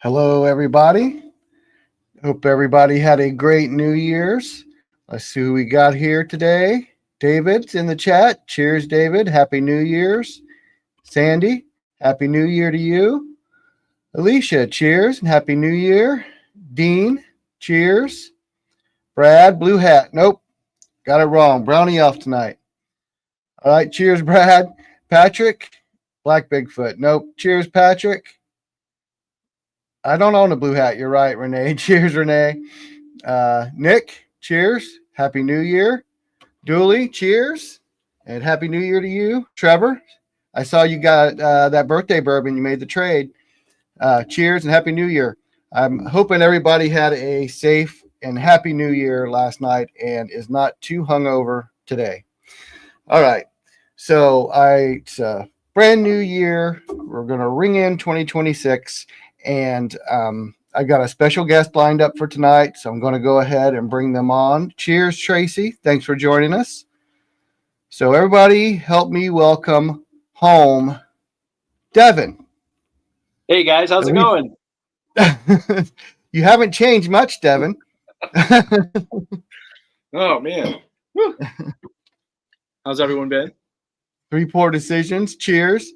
Hello, everybody. Hope everybody had a great New Year's. Let's see who we got here today. David's in the chat. Cheers, David. Happy New Year's. Sandy, Happy New Year to you. Alicia, cheers and Happy New Year. Dean, cheers. Brad, blue hat. Nope, got it wrong. Brownie elf tonight. All right, cheers, Brad. Patrick, black Bigfoot. Nope. Cheers, Patrick. I don't own a blue hat. You're right, Renee. Cheers, Renee. Nick, cheers. Happy New Year. Dooley, cheers. And Happy New Year to you. Trevor, I saw you got that birthday bourbon. You made the trade. Cheers and Happy New Year. I'm hoping everybody had a safe and Happy New Year last night and is not too hungover today. All right. So it's a brand new year. We're going to ring in 2026. And I got a special guest lined up for tonight, so I'm going to go ahead and bring them on. Cheers, Tracy. Thanks for joining us. So everybody help me welcome home Devin. Hey, guys. How's it going? You haven't changed much, Devin. Oh, man. Woo. How's everyone been? 3 poor decisions. Cheers.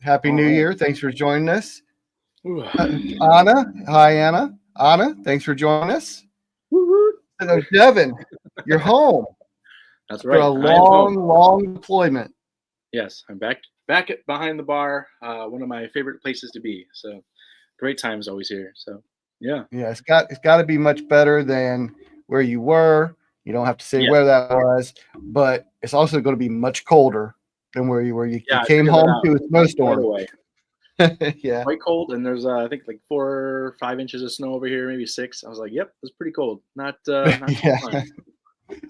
Happy New Year. Thanks for joining us. Anna, hi Anna. Anna, thanks for joining us. So Devin, you're home. That's right. For a long deployment. Yes, I'm back behind the bar. One of my favorite places to be. So great times always here. So yeah. Yeah, it's got to be much better than where you were. You don't have to say where that was, but it's also going to be much colder than where you were. You came home to a snowstorm. Right away. Yeah, quite cold, and there's I think like 4 or 5 inches of snow over here, maybe 6. I was like, yep, it's pretty cold. Not yeah. fun.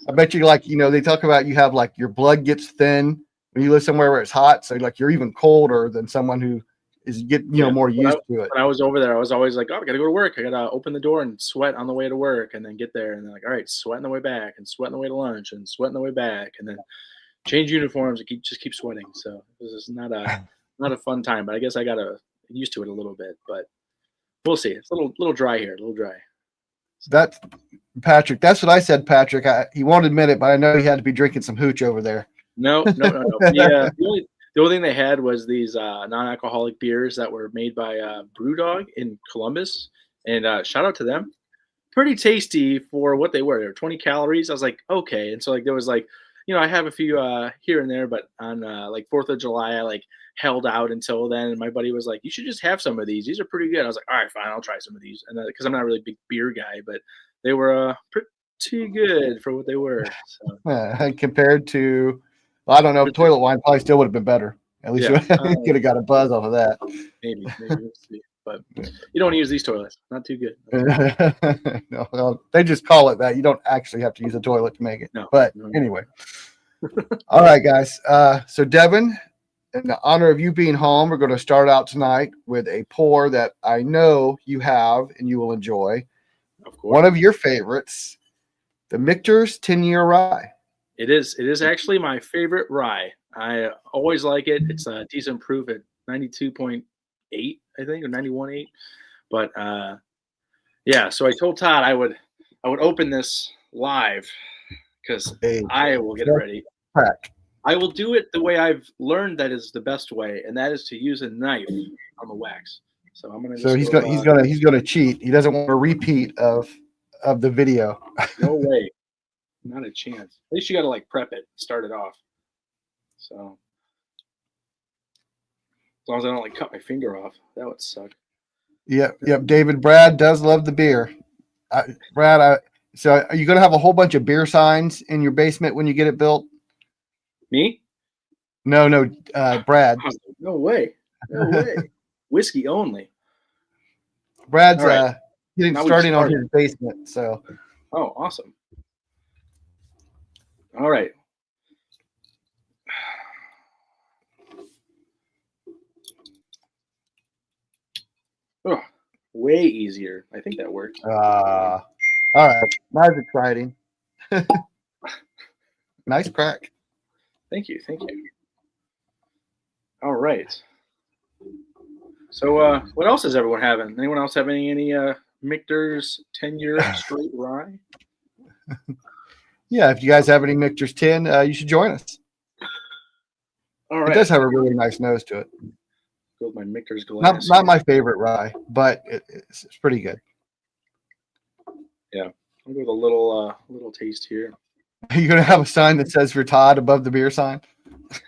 I bet you they talk about you have like your blood gets thin when you live somewhere where it's hot, so like you're even colder than someone who is more used to it. When I was over there, I was always like, oh, I gotta go to work. I gotta open the door and sweat on the way to work, and then get there, and then like, all right, sweat on the way back, and sweat on the way to lunch, and sweat on the way back, and then change uniforms and keep sweating. So this is not a fun time, but I guess I gotta used to it a little bit, but we'll see. It's a little dry here, a little dry. That's Patrick. That's what I said, Patrick. He won't admit it, but I know he had to be drinking some hooch over there. No. Yeah, the only thing they had was these non-alcoholic beers that were made by Brewdog in Columbus, and shout out to them. Pretty tasty for what they were. They were 20 calories. I was like, okay, and so like there was like, I have a few here and there, but on like 4th of July, I like held out until then. And my buddy was like, you should just have some of these. These are pretty good. I was like, all right, fine, I'll try some of these. And because I'm not really a big beer guy, but they were pretty good for what they were. So. Compared to, I don't know, toilet wine probably still would have been better. At least you could have got a buzz off of that. Maybe we'll see. But you don't want to use these toilets. Not too good. No, well, they just call it that. You don't actually have to use a toilet to make it. No, but anyway. All right, guys. So Devin, in the honor of you being home, we're going to start out tonight with a pour that I know you have and you will enjoy. Of course. One of your favorites, the Michter's 10-year rye. It is actually my favorite rye. I always like it. It's a decent proof at 92.8, I think, or 91.8. But yeah, so I told Todd I would open this live because I will get it ready. I will do it the way I've learned that is the best way, and that is to use a knife on the wax. So I'm gonna. So he's gonna cheat. He doesn't want a repeat of the video. No way, not a chance. At least you got to like prep it, start it off. So as long as I don't like cut my finger off, that would suck. Yep. David, Brad does love the beer. Brad, so are you gonna have a whole bunch of beer signs in your basement when you get it built? Me? No, Brad. No way. Whiskey only. Brad's getting starting on his basement, so. Oh, awesome. All right. Oh, way easier. I think that worked. All right. That's exciting. Nice crack. Thank you. All right. So, what else is everyone having? Anyone else have any Michter's 10-year straight rye? Yeah, if you guys have any Michter's 10, you should join us. All It right. does have a really nice nose to it. Go with my Michter's glass. Not my favorite rye, but it's pretty good. Yeah, I'll go with a little taste here. Are you going to have a sign that says for Todd above the beer sign?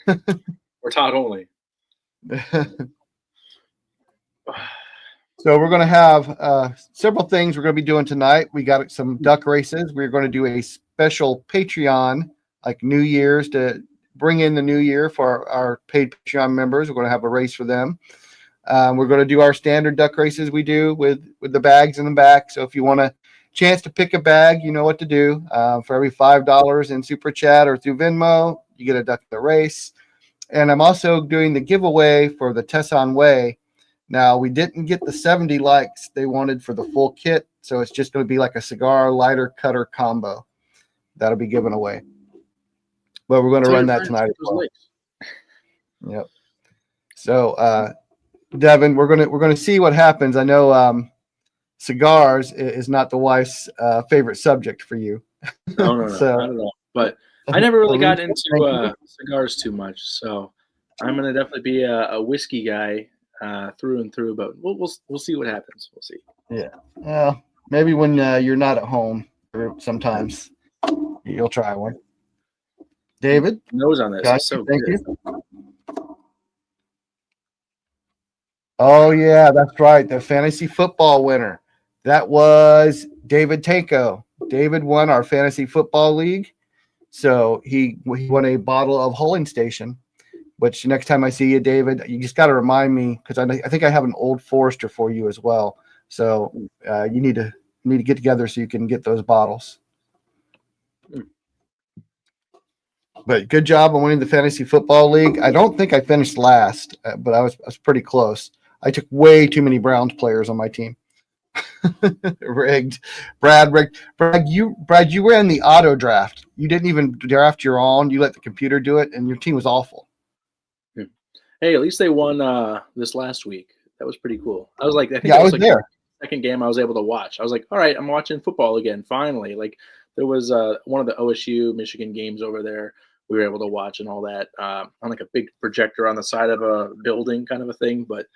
Or Todd only. So we're going to have several things we're going to be doing tonight. We got some duck races. We're going to do a special Patreon, like New Year's, to bring in the new year for our paid Patreon members. We're going to have a race for them. We're going to do our standard duck races we do with the bags in the back. So if you want a chance to pick a bag, you know what to do. For every $5 in Super Chat or through Venmo, you get a duck in the race. And I'm also doing the giveaway for the Tesson Way. Now, we didn't get the 70 likes they wanted for the full kit, so it's just going to be like a cigar lighter cutter combo. That'll be given away. But we're going to run that tonight as well. Yep. So, Devin, we're gonna see what happens. I know cigars is not the wife's favorite subject for you. No, So, I don't know, but I never really got into cigars too much, so I'm gonna definitely be a whiskey guy through and through. But we'll see what happens. We'll see. Yeah. Well, maybe when you're not at home, or sometimes you'll try one. David, nose on this is so thank good. you. Oh yeah, that's right. The fantasy football winner. That was David Tanko. David won our fantasy football league. So he won a bottle of Hulling Station, which next time I see you, David, you just got to remind me, because I think I have an Old Forester for you as well. So you need to get together so you can get those bottles. But good job on winning the fantasy football league. I don't think I finished last, but I was pretty close. I took way too many Browns players on my team. Rigged. Brad, you ran the auto draft. You didn't even draft your own. You let the computer do it, and your team was awful. Hey, at least they won this last week. That was pretty cool. I was like, I think I was like there. The second game I was able to watch. I was like, all right, I'm watching football again. Finally, like there was one of the OSU Michigan games over there. We were able to watch and all that on like a big projector on the side of a building, kind of a thing. But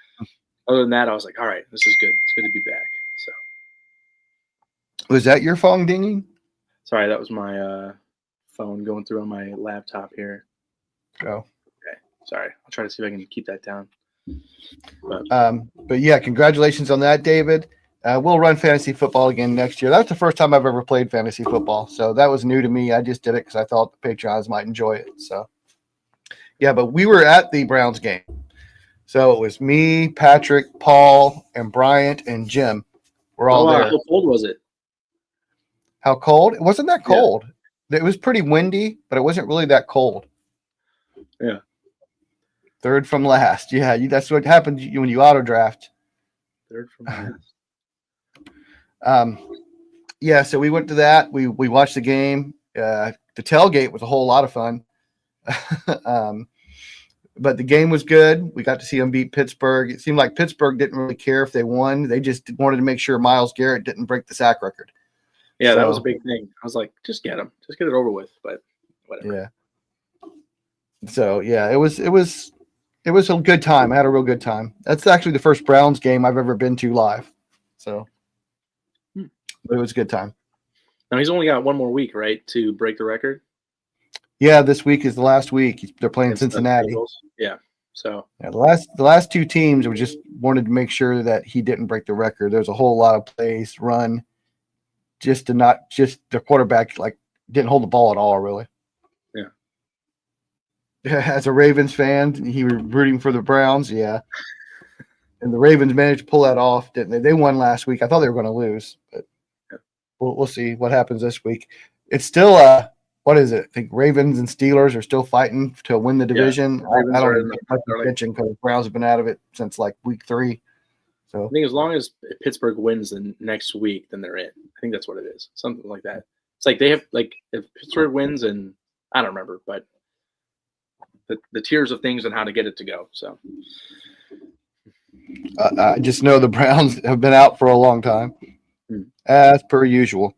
other than that, I was like, all right, this is good. It's good to be back. So, was that your phone dinging? Sorry, that was my phone going through on my laptop here. Oh. Okay. Sorry. I'll try to see if I can keep that down. But yeah, congratulations on that, David. We'll run fantasy football again next year. That's the first time I've ever played fantasy football, so that was new to me. I just did it because I thought the Patrons might enjoy it. So, yeah, but we were at the Browns game, so it was me, Patrick, Paul, and Bryant and Jim. We're all there. How cold was it? How cold? It wasn't that cold. Yeah. It was pretty windy, but it wasn't really that cold. Yeah. Third from last. Yeah, that's what happens when you auto draft. Third from last. Yeah, so we went to that. We watched the game. The tailgate was a whole lot of fun. But the game was good. We got to see them beat Pittsburgh. It seemed like Pittsburgh didn't really care if they won. They just wanted to make sure Myles Garrett didn't break the sack record. Yeah, that was a big thing. I was like, just get him. Just get it over with. But whatever. Yeah. So, yeah, it was a good time. I had a real good time. That's actually the first Browns game I've ever been to live. So it was a good time. Now he's only got one more week, right, to break the record? Yeah, this week is the last week. They're playing Cincinnati. Yeah. So the last two teams were just wanted to make sure that he didn't break the record. There's a whole lot of plays run just the quarterback didn't hold the ball at all, really. Yeah. As a Ravens fan, he was rooting for the Browns, yeah. And the Ravens managed to pull that off, didn't they? They won last week. I thought they were going to lose, but we'll see what happens this week. It's still what is it? I think Ravens and Steelers are still fighting to win the division. Yeah, I don't even get much attention because the Browns have been out of it since like week 3. So I think as long as Pittsburgh wins the next week, then they're in. I think that's what it is. Something like that. It's like they have if Pittsburgh wins, and I don't remember, but the tiers of things and how to get it to go. So I just know the Browns have been out for a long time, as per usual.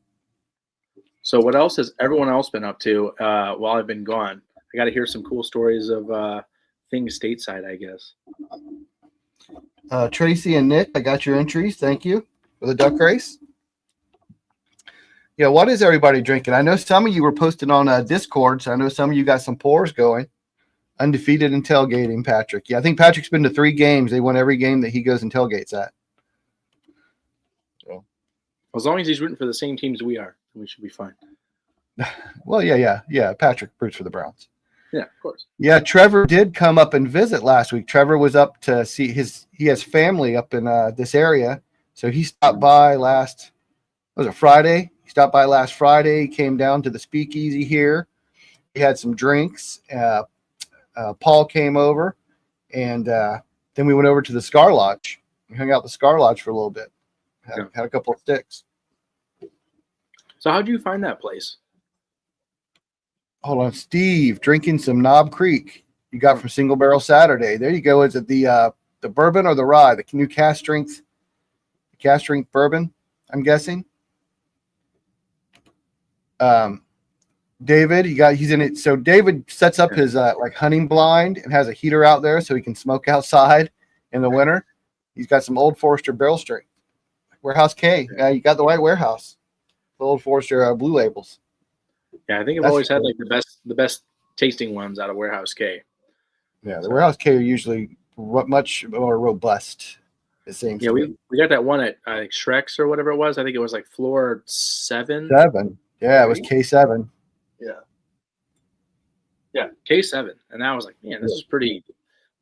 So what else has everyone else been up to while I've been gone? I got to hear some cool stories of things stateside, I guess. Tracy and Nick, I got your entries. Thank you for the duck race. Yeah, what is everybody drinking? I know some of you were posting on Discord, so I know some of you got some pours going. Undefeated in tailgating, Patrick. Yeah, I think Patrick's been to 3 games. They won every game that he goes and tailgates at. So, as long as he's rooting for the same teams we are, we should be fine. Well, yeah. Patrick roots for the Browns. Yeah, of course. Yeah, Trevor did come up and visit last week. Trevor was up to see he has family up in this area. So he stopped by was it Friday? He stopped by last Friday. He came down to the speakeasy here. He had some drinks. Paul came over, and then we went over to the Scar Lodge. We hung out at the Scar Lodge for a little bit. Had a couple of sticks. So how did you find that place? Hold on, Steve, drinking some Knob Creek. You got from Single Barrel Saturday. There you go. Is it the bourbon or the rye? The new cask strength bourbon, I'm guessing. David, he's in it. So David sets up his like hunting blind and has a heater out there so he can smoke outside in the winter. He's got some Old Forester barrel strength. Warehouse K. You got the right warehouse. The Old Forester blue labels. Yeah, I think I've always had like the best tasting ones out of Warehouse K. Yeah, the Warehouse K are usually much more robust. It seems. Yeah, we got that one at Shrek's or whatever it was. I think it was like floor 7. 7. Yeah, it was K7. Yeah, K7. And I was like, man, this is pretty.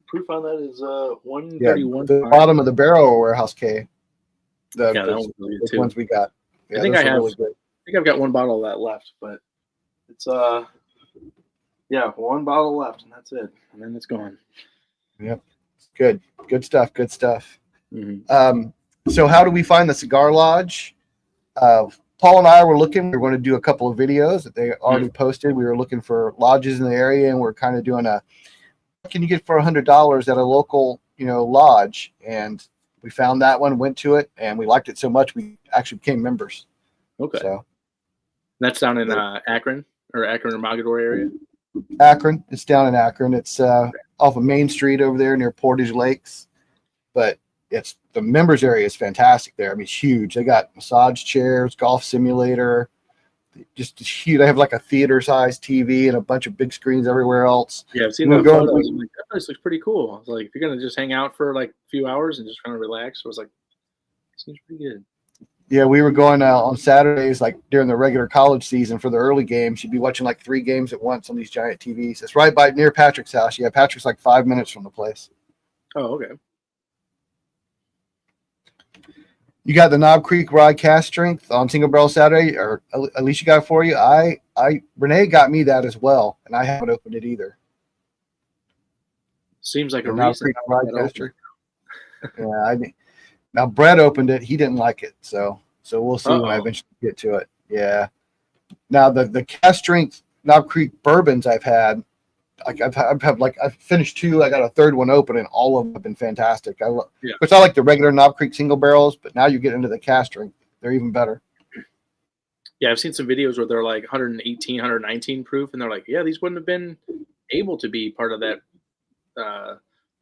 Proof on that is 131. Yeah, the bottom of the barrel Warehouse K. That one's really good too. Ones we got. Yeah, I think I've got one bottle of that left, but it's one bottle left, and that's it, and then it's gone. Yep, good stuff. Mm-hmm. So how do we find the Cigar Lodge? Paul and I were looking. We were going to do a couple of videos that they already posted. We were looking for lodges in the area, and we're kind of doing what can you get for $100 at a local, lodge? And we found that one, went to it, and we liked it so much we actually became members. Okay. So that's down in Akron or Mogador area. Akron. It's down in Akron. It's off of Main Street over there near Portage Lakes. But the members area is fantastic there. I mean, it's huge. They got massage chairs, golf simulator, just huge. They have like a theater-sized TV and a bunch of big screens everywhere else. Yeah, I've seen the photos. I'm like, that place looks pretty cool. I was like, if you're gonna just hang out for like a few hours and just kind of relax, I was like, seems pretty good. Yeah, we were going on Saturdays, like during the regular college season for the early games. You'd be watching like 3 games at once on these giant TVs. It's right near Patrick's house. Yeah, Patrick's like 5 minutes from the place. Oh, okay. You got the Knob Creek Rye Cask Strength on Single Barrel Saturday, or at least you got it for you. Renee got me that as well, and I haven't opened it either. Seems like the a Knob reason. Creek Rye Cask Strength. Yeah, now Brett opened it. He didn't like it, so we'll see when I eventually get to it. Yeah. Now the cask strength Knob Creek bourbons I've had, I've finished 2. I got a 3rd one open, and all of them have been fantastic. Which I like the regular Knob Creek single barrels, but now you get into the cask strength, they're even better. Yeah, I've seen some videos where they're like 118, 119 proof, and they're like, yeah, these wouldn't have been able to be part of that,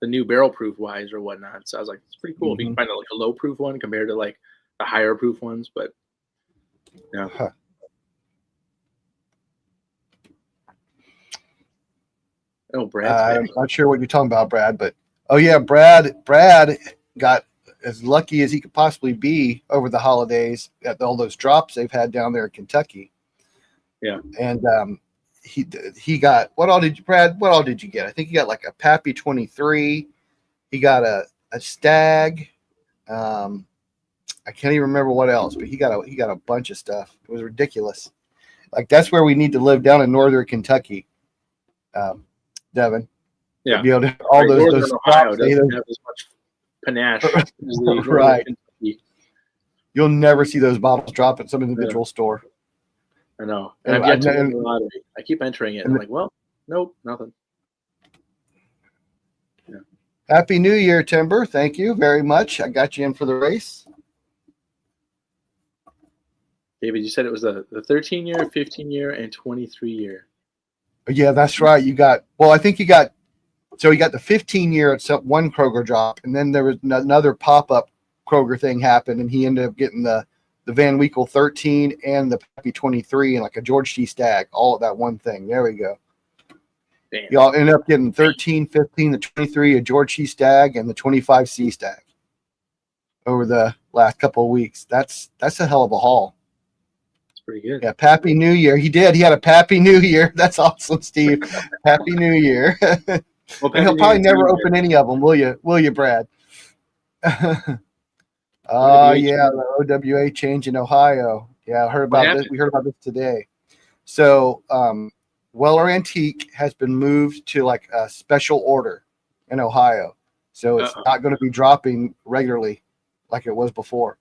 the new barrel proof wise or whatnot. So I was like, it's pretty cool if you can find like a low proof one compared to like the higher proof ones. But yeah. Huh. Oh, Brad. I'm not sure what you're talking about, Brad, but Brad got as lucky as he could possibly be over the holidays at all those drops they've had down there in Kentucky. Yeah. And he got, what all did you get? I think he got like a Pappy 23. He got a Stag. I can't even remember what else, but he got a bunch of stuff. It was ridiculous. Like that's where we need to live, down in northern Kentucky. Devin. Yeah. Be able to, all those Ohio doesn't have as much panache as the right. You'll never see those bottles drop at some individual store. I know. And I've yet to win the lottery. I keep entering it. And I'm like, well, nope, nothing. Yeah. Happy New Year, Timber. Thank you very much. I got you in for the race. David, you said it was the 13-year, 15-year, and 23-year. Yeah, that's right. I think you got the 15-year at some one Kroger drop, and then there was another pop-up Kroger thing happened, and he ended up getting the Van Winkle 13 and the Pappy 23 and like a George T. Stag, all at that one thing. There we go. Damn. Y'all ended up getting 13, 15, the 23, a George T. Stag, and the 25 C Stag over the last couple of weeks. That's a hell of a haul. That's pretty good. Yeah, Pappy New Year. He did. He had a Pappy New Year. That's awesome, Steve. Happy New Year. Well, And he'll probably never open any of them, will you? Will you, Brad? Yeah, the OWA change in Ohio. Yeah, I heard about this. We heard about this today. So, Weller Antique has been moved to like a special order in Ohio. So it's not going to be dropping regularly like it was before.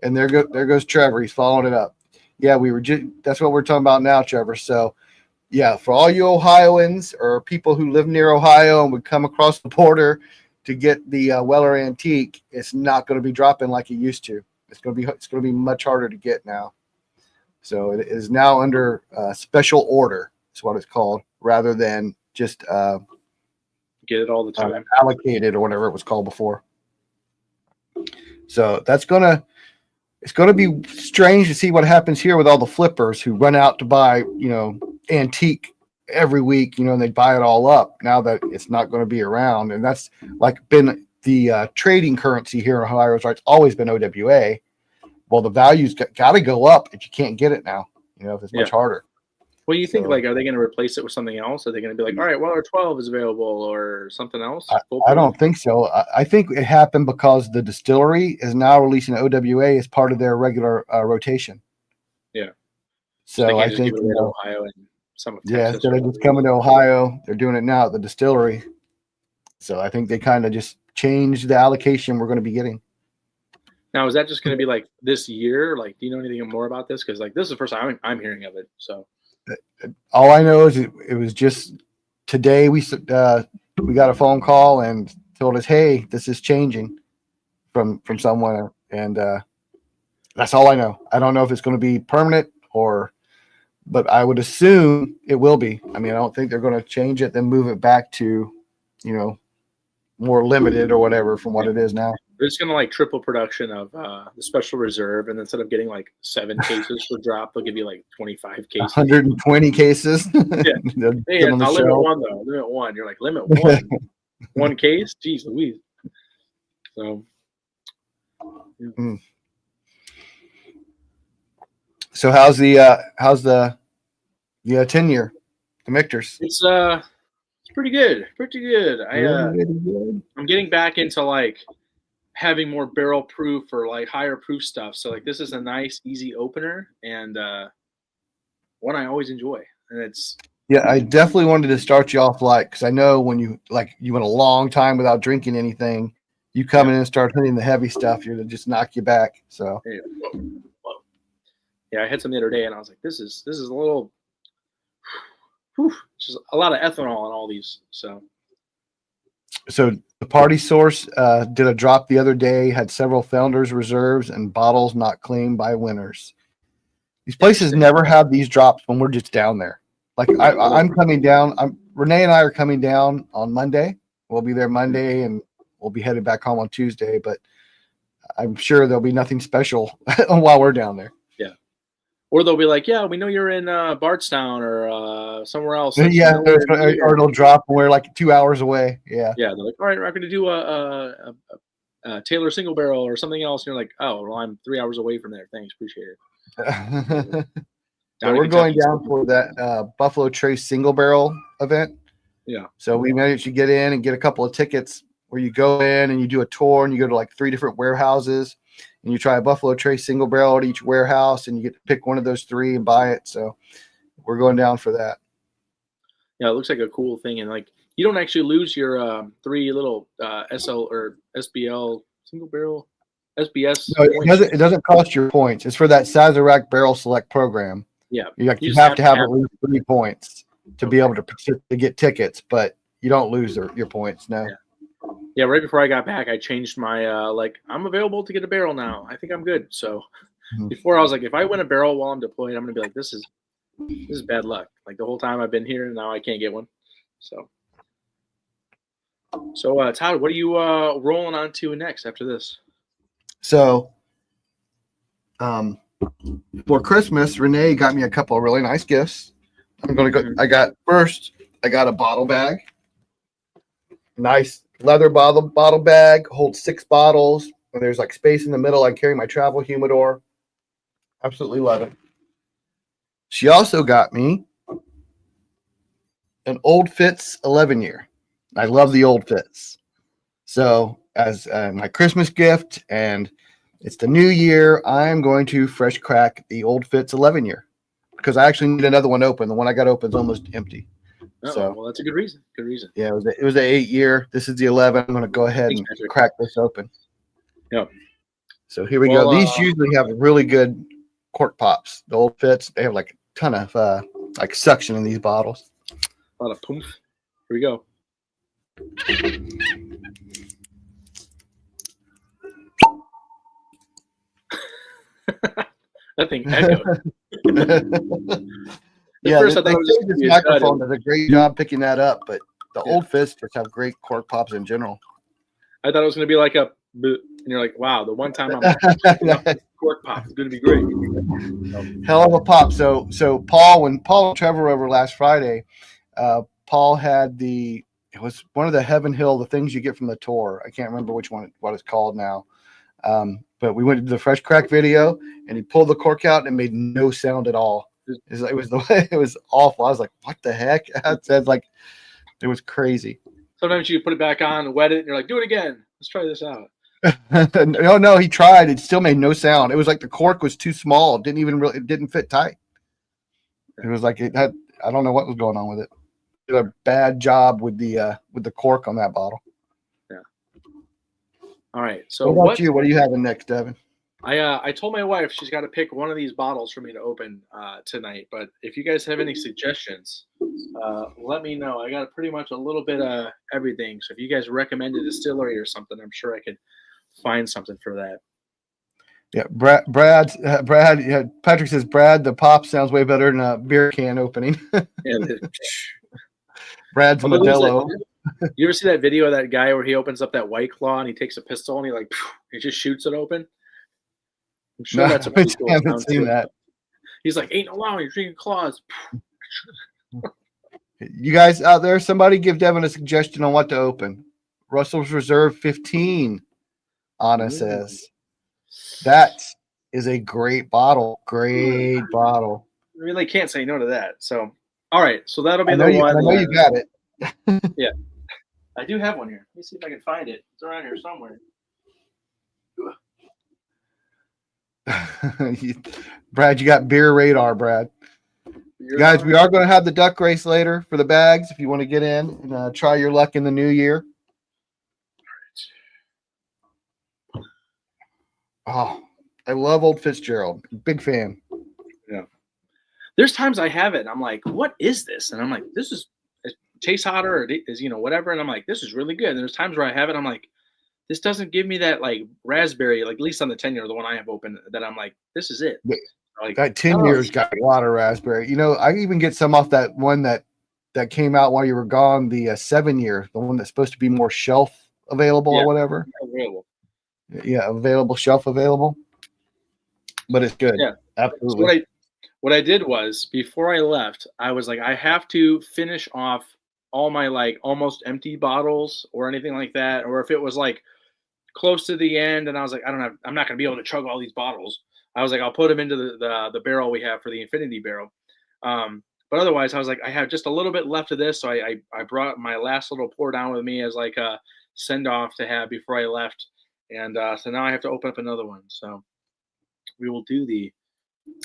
And there goes Trevor. He's following it up. Yeah, that's what we're talking about now, Trevor. So, yeah, for all you Ohioans or people who live near Ohio and would come across the border to get the Weller Antique, it's not going to be dropping like it used to. It's going to be much harder to get now. So it is now under special order. Is what it's called, rather than just get it all the time, allocated or whatever it was called before. So it's going to be strange to see what happens here with all the flippers who run out to buy, antique every week, and they buy it all up now that it's not going to be around. And that's like been the trading currency here in Ohio. It's always been OWA. Well, the value's got to go up if you can't get it now, if it's much harder. Well, you think are they going to replace it with something else? Are they going to be like, all right, Weller 12 is available or something else? I don't think so. I think it happened because the distillery is now releasing OWA as part of their regular rotation. Yeah. So I think Ohio and some of Texas. Yeah, instead of just coming to Ohio, they're doing it now at the distillery. So I think they kind of just changed the allocation we're going to be getting. Now, is that just going to be like this year? Like, do you know anything more about this? Because this is the first time I'm hearing of it. So all I know is it was just today we got a phone call and told us, hey, this is changing from someone, and that's all I know. I don't know if it's going to be permanent but I would assume it will be. I mean, I don't think they're going to change it, then move it back to, more limited or whatever from what it is now. They're just going to like triple production of the special reserve, and instead of getting like 7 cases for drop, they'll give you like 25 cases. 120 cases. Yeah. Hey, I'll limit one though. Limit one. You're like, limit one. One case? Jeez Louise. So. Yeah. So how's the 10-year, the Michters? It's pretty good. Pretty good. I'm getting back into like having more barrel proof or like higher proof stuff. So like this is a nice, easy opener and one I always enjoy. And it's I definitely wanted to start you off because I know when you went a long time without drinking anything, you come in and start hitting the heavy stuff, you're to just knock you back. So yeah, I had some the other day and I was like, this is a little just a lot of ethanol in all these. So the Party Source did a drop the other day, had several Founders reserves and bottles not claimed by winners. These places never have these drops when we're just down there. Like I'm coming down. Renee and I are coming down on Monday. We'll be there Monday and we'll be headed back home on Tuesday, but I'm sure there'll be nothing special while we're down there. Yeah. Or they'll be like, yeah, we know you're in Bardstown or somewhere else. Yeah, or it'll drop and we're like 2 hours away. Yeah. Yeah, they're like, all right, I'm going to do a Taylor single barrel or something else. And you're like, oh, well, I'm 3 hours away from there. Thanks, appreciate it. So we're going down for that Buffalo Trace single barrel event. Yeah. So we managed to get in and get a couple of tickets where you go in and you do a tour and you go to like 3 different warehouses and you try a Buffalo Trace single barrel at each warehouse and you get to pick one of those 3 and buy it. So we're going down for that. Yeah, it looks like a cool thing. And like, you don't actually lose your 3 little SL or SBL single barrel SBS. No, it doesn't cost your points. It's for that Sazerac Barrel Select program. Yeah. You have to have at least 3 points to be able to get tickets, but you don't lose your points. No. Yeah. Yeah, right before I got back, I changed my I'm available to get a barrel now. I think I'm good. So Mhm. before I was like, if I win a barrel while I'm deployed, I'm gonna be like, this is bad luck. Like the whole time I've been here, and now I can't get one. So Todd, what are you rolling on to next after this? So, for Christmas, Renee got me a couple of really nice gifts. I'm gonna go. Mhm. I got a bottle bag, nice leather bottle bag, holds 6 bottles. And there's like space in the middle. I carry my travel humidor. Absolutely love it. She also got me an Old Fitz 11 year. I love the Old Fitz. So as my Christmas gift, and it's the new year, I'm going to fresh crack the Old Fitz 11 year because I actually need another one open. The one I got open is almost empty. Oh, So well, that's a good reason. Good reason. yeah, it was an 8 year. This is the 11. I'm going to go ahead Thanks, and Patrick. crack this open. Yeah. So here we Well, go. These usually have really good cork pops. The Old Fitz, they have like a ton of like suction in these bottles. a lot of poof. Here we go. That thing echoed. Yeah, first I thought it was just this gonna be a microphone dud. does a great job picking that up, but the Yeah. Old Fitz just have great cork pops in general. I thought it was going to be like a, and you're like, wow, the one time I'm picking up this cork pop is going to be great. Hell of a pop. So Paul, when Paul and Trevor were over last Friday, Paul had it was one of the Heaven Hill, the things you get from the tour. I can't remember what it's called now. But we went to the fresh crack video, and he pulled the cork out and it made no sound at all. It was awful. I was like, what the heck? It was crazy. Sometimes you put it back on, wet it, and you're like, do it again. Let's try this out. No, he tried. It still made no sound. It was like the cork was too small. It didn't fit tight. It was like I don't know what was going on with it. Did a bad job with the cork on that bottle. Yeah. All right. So what about you? What are you having next, Devin? I told my wife she's got to pick one of these bottles for me to open tonight. But if you guys have any suggestions, let me know. I got pretty much a little bit of everything. So if you guys recommend a distillery or something, I'm sure I could find something for that. Yeah, Brad. Yeah, Patrick says, Brad, the pop sounds way better than a beer can opening. Yeah, Brad's Modelo. You ever see that video of that guy where he opens up that White Claw and he takes a pistol and he just shoots it open? I'm sure that's a pretty cool sound. I haven't seen that. He's like, ain't no law, you're drinking claws. You guys out there, somebody give Devin a suggestion on what to open. Russell's Reserve 15, Anna says. That is a great bottle. Great bottle. I really can't say no to that. So, all right. So that'll be the one. I know you got it. Yeah. I do have one here. Let me see if I can find it. It's around here somewhere. Brad, you got beer radar, Brad. Guys, we are going to have the duck race later for the bags if you want to get in and try your luck in the new year. Oh, I love Old Fitzgerald. Big fan. Yeah. There's times I have it and I'm like, what is this? And I'm like, this is tastes hotter or is, whatever. And I'm like, this is really good. And there's times where I have it. I'm like, this doesn't give me that like raspberry, like at least on the 10-year, the one I have open, that I'm like, this is it. Like, that 10 years got a lot of raspberry. I even get some off that one that came out while you were gone, the 7-year, the one that's supposed to be more shelf available or whatever. Available. Yeah, shelf available. But it's good. Yeah, absolutely. So what I did was before I left, I was like, I have to finish off all my like almost empty bottles or anything like that, or if it was like close to the end and I was like, I'm not going to be able to chug all these bottles. I was like, I'll put them into the barrel we have for the Infinity barrel. But otherwise, I was like, I have just a little bit left of this, so I brought my last little pour down with me as like a send off to have before I left, and so now I have to open up another one. So we will do the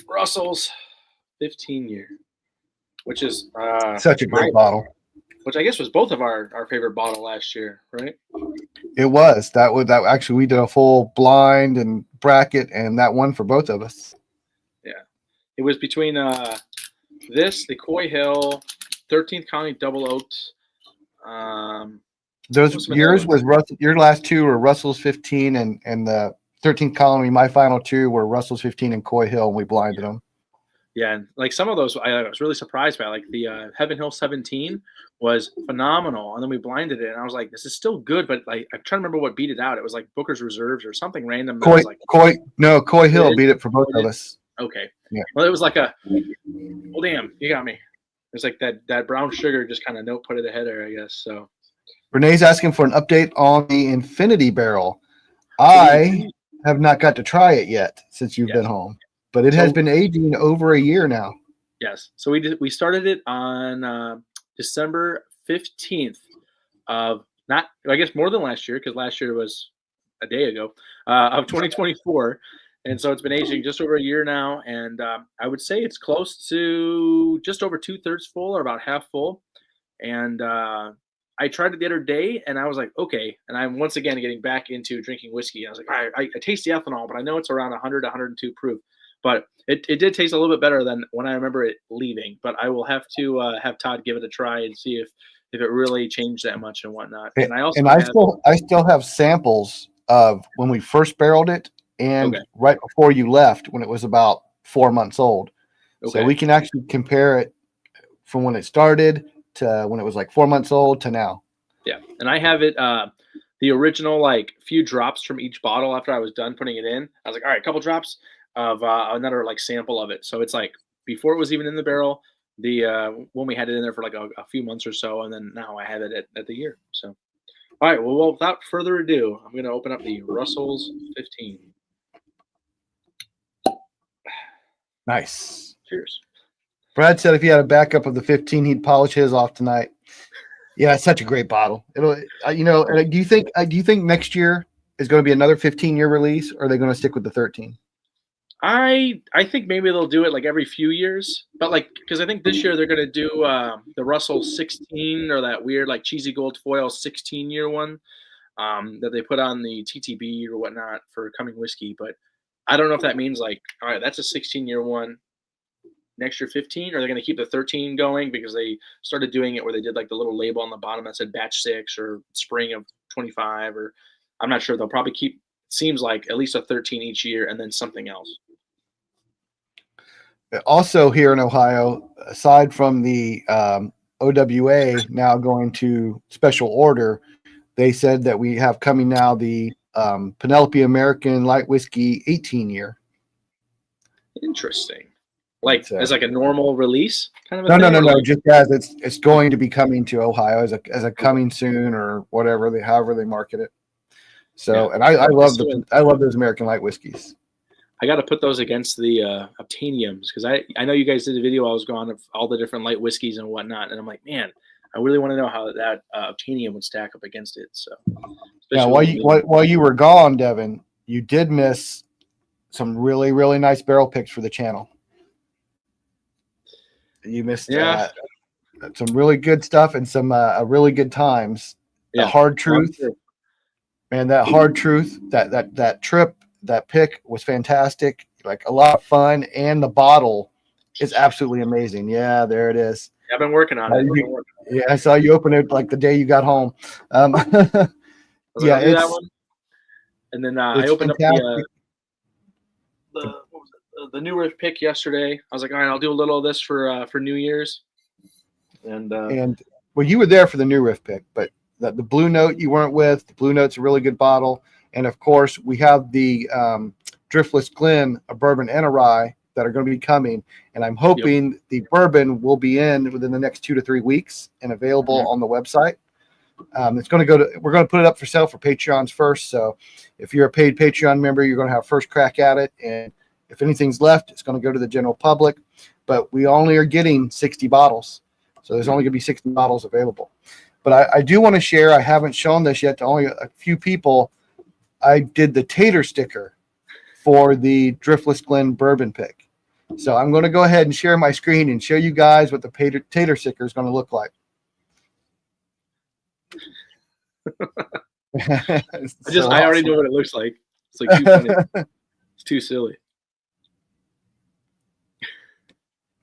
Russell's 15-year, which is such a great bottle. Which I guess was both of our favorite bottle last year, right? It was. That actually we did a full blind and bracket, and that one for both of us. Yeah, it was between this, the Coy Hill, 13th County Double Oaked. Those yours was Russell. Your last two were Russell's 15 and the 13th colony. My final two were Russell's 15 and Coy Hill, and we blinded them. Yeah, and like some of those, I was really surprised by. Like the Heaven Hill 17 was phenomenal, and then we blinded it, and I was like, "This is still good," but like I'm trying to remember what beat it out. It was like Booker's Reserves or something random. That was like Coy Hill beat it for both of us. Okay, yeah. Well, it was like well, damn, you got me. It's like that brown sugar just kind of put it ahead there, I guess. So Renee's asking for an update on the Infinity Barrel. I have not got to try it yet since you've been home, but it has been aging over a year now. Yes. So we started it on December 15th of I guess more than last year, because last year was a day ago, of 2024. And so it's been aging just over a year now. And I would say it's close to just over 2/3 full or about half full. And I tried it the other day and I was like, okay. And I'm once again getting back into drinking whiskey. I was like, all right, I taste the ethanol, but I know it's around 100 102 proof. But it did taste a little bit better than when I remember it leaving. But I will have to have Todd give it a try and see if it really changed that much and whatnot. And I still have samples of when we first barreled it and right before you left when it was about 4 months old. Okay. So we can actually compare it from when it started to when it was like 4 months old to now. Yeah, and I have it the original like few drops from each bottle after I was done putting it in. I was like, all right, a couple drops of another like sample of it. So it's like before it was even in the barrel, the when we had it in there for like a few months or so, and then now I have it at the year. So all right, well without further ado, I'm going to open up the Russell's 15. Nice. Cheers. Brad said if he had a backup of the 15, he'd polish his off tonight. Yeah, it's such a great bottle. It'll, do you think next year is going to be another 15-year release, or are they going to stick with the 13? I think maybe they'll do it like every few years, but like because I think this year they're going to do the Russell 16 or that weird like cheesy gold foil 16-year one that they put on the TTB or whatnot for coming whiskey. But I don't know if that means like, all right, that's a 16-year one. Next year 15, or they're going to keep the 13 going because they started doing it where they did like the little label on the bottom that said batch 6 or spring of 25, or I'm not sure. They'll probably keep, seems like at least a 13 each year and then something else. Also here in Ohio, aside from the OWA now going to special order, they said that we have coming now the Penelope American Light Whiskey 18-year. Interesting. Like as like a normal release kind of a thing? No. Just as it's going to be coming to Ohio as a coming soon or whatever however they market it. So and I love those American Light whiskeys. I got to put those against the Obtainiums because I know you guys did a video I was going of all the different light whiskeys and whatnot, and I'm like, man, I really want to know how that Obtainium would stack up against it. So yeah, while you were gone, Devin, you did miss some really, really nice barrel picks for the channel. You missed some really good stuff and some really good times. Yeah. The Hard Truth, man, that Hard Truth, that trip, that pick was fantastic. Like a lot of fun, and the bottle is absolutely amazing. Yeah, there it is. I've been working on it. Yeah, I saw you open it like the day you got home. Yeah, it's that one. And then I opened fantastic. Up the New Riff pick yesterday. I was like, all right, I'll do a little of this for New Year's. And well, you were there for the New Riff pick, but the Blue Note you weren't with. The Blue Note's a really good bottle, and of course we have the Driftless Glen, a bourbon and a rye that are going to be coming, and I'm hoping the bourbon will be in within the next 2 to 3 weeks and available on the website. It's going to we're going to put it up for sale for Patreons first. So if you're a paid Patreon member, you're going to have first crack at it. And if anything's left, it's going to go to the general public, but we only are getting 60 bottles. So there's only going to be 60 bottles available, but I do want to share, I haven't shown this yet to only a few people. I did the tater sticker for the Driftless Glen bourbon pick. So I'm going to go ahead and share my screen and show you guys what the tater sticker is going to look like. I already know what it looks like. It's like too funny. It's too silly.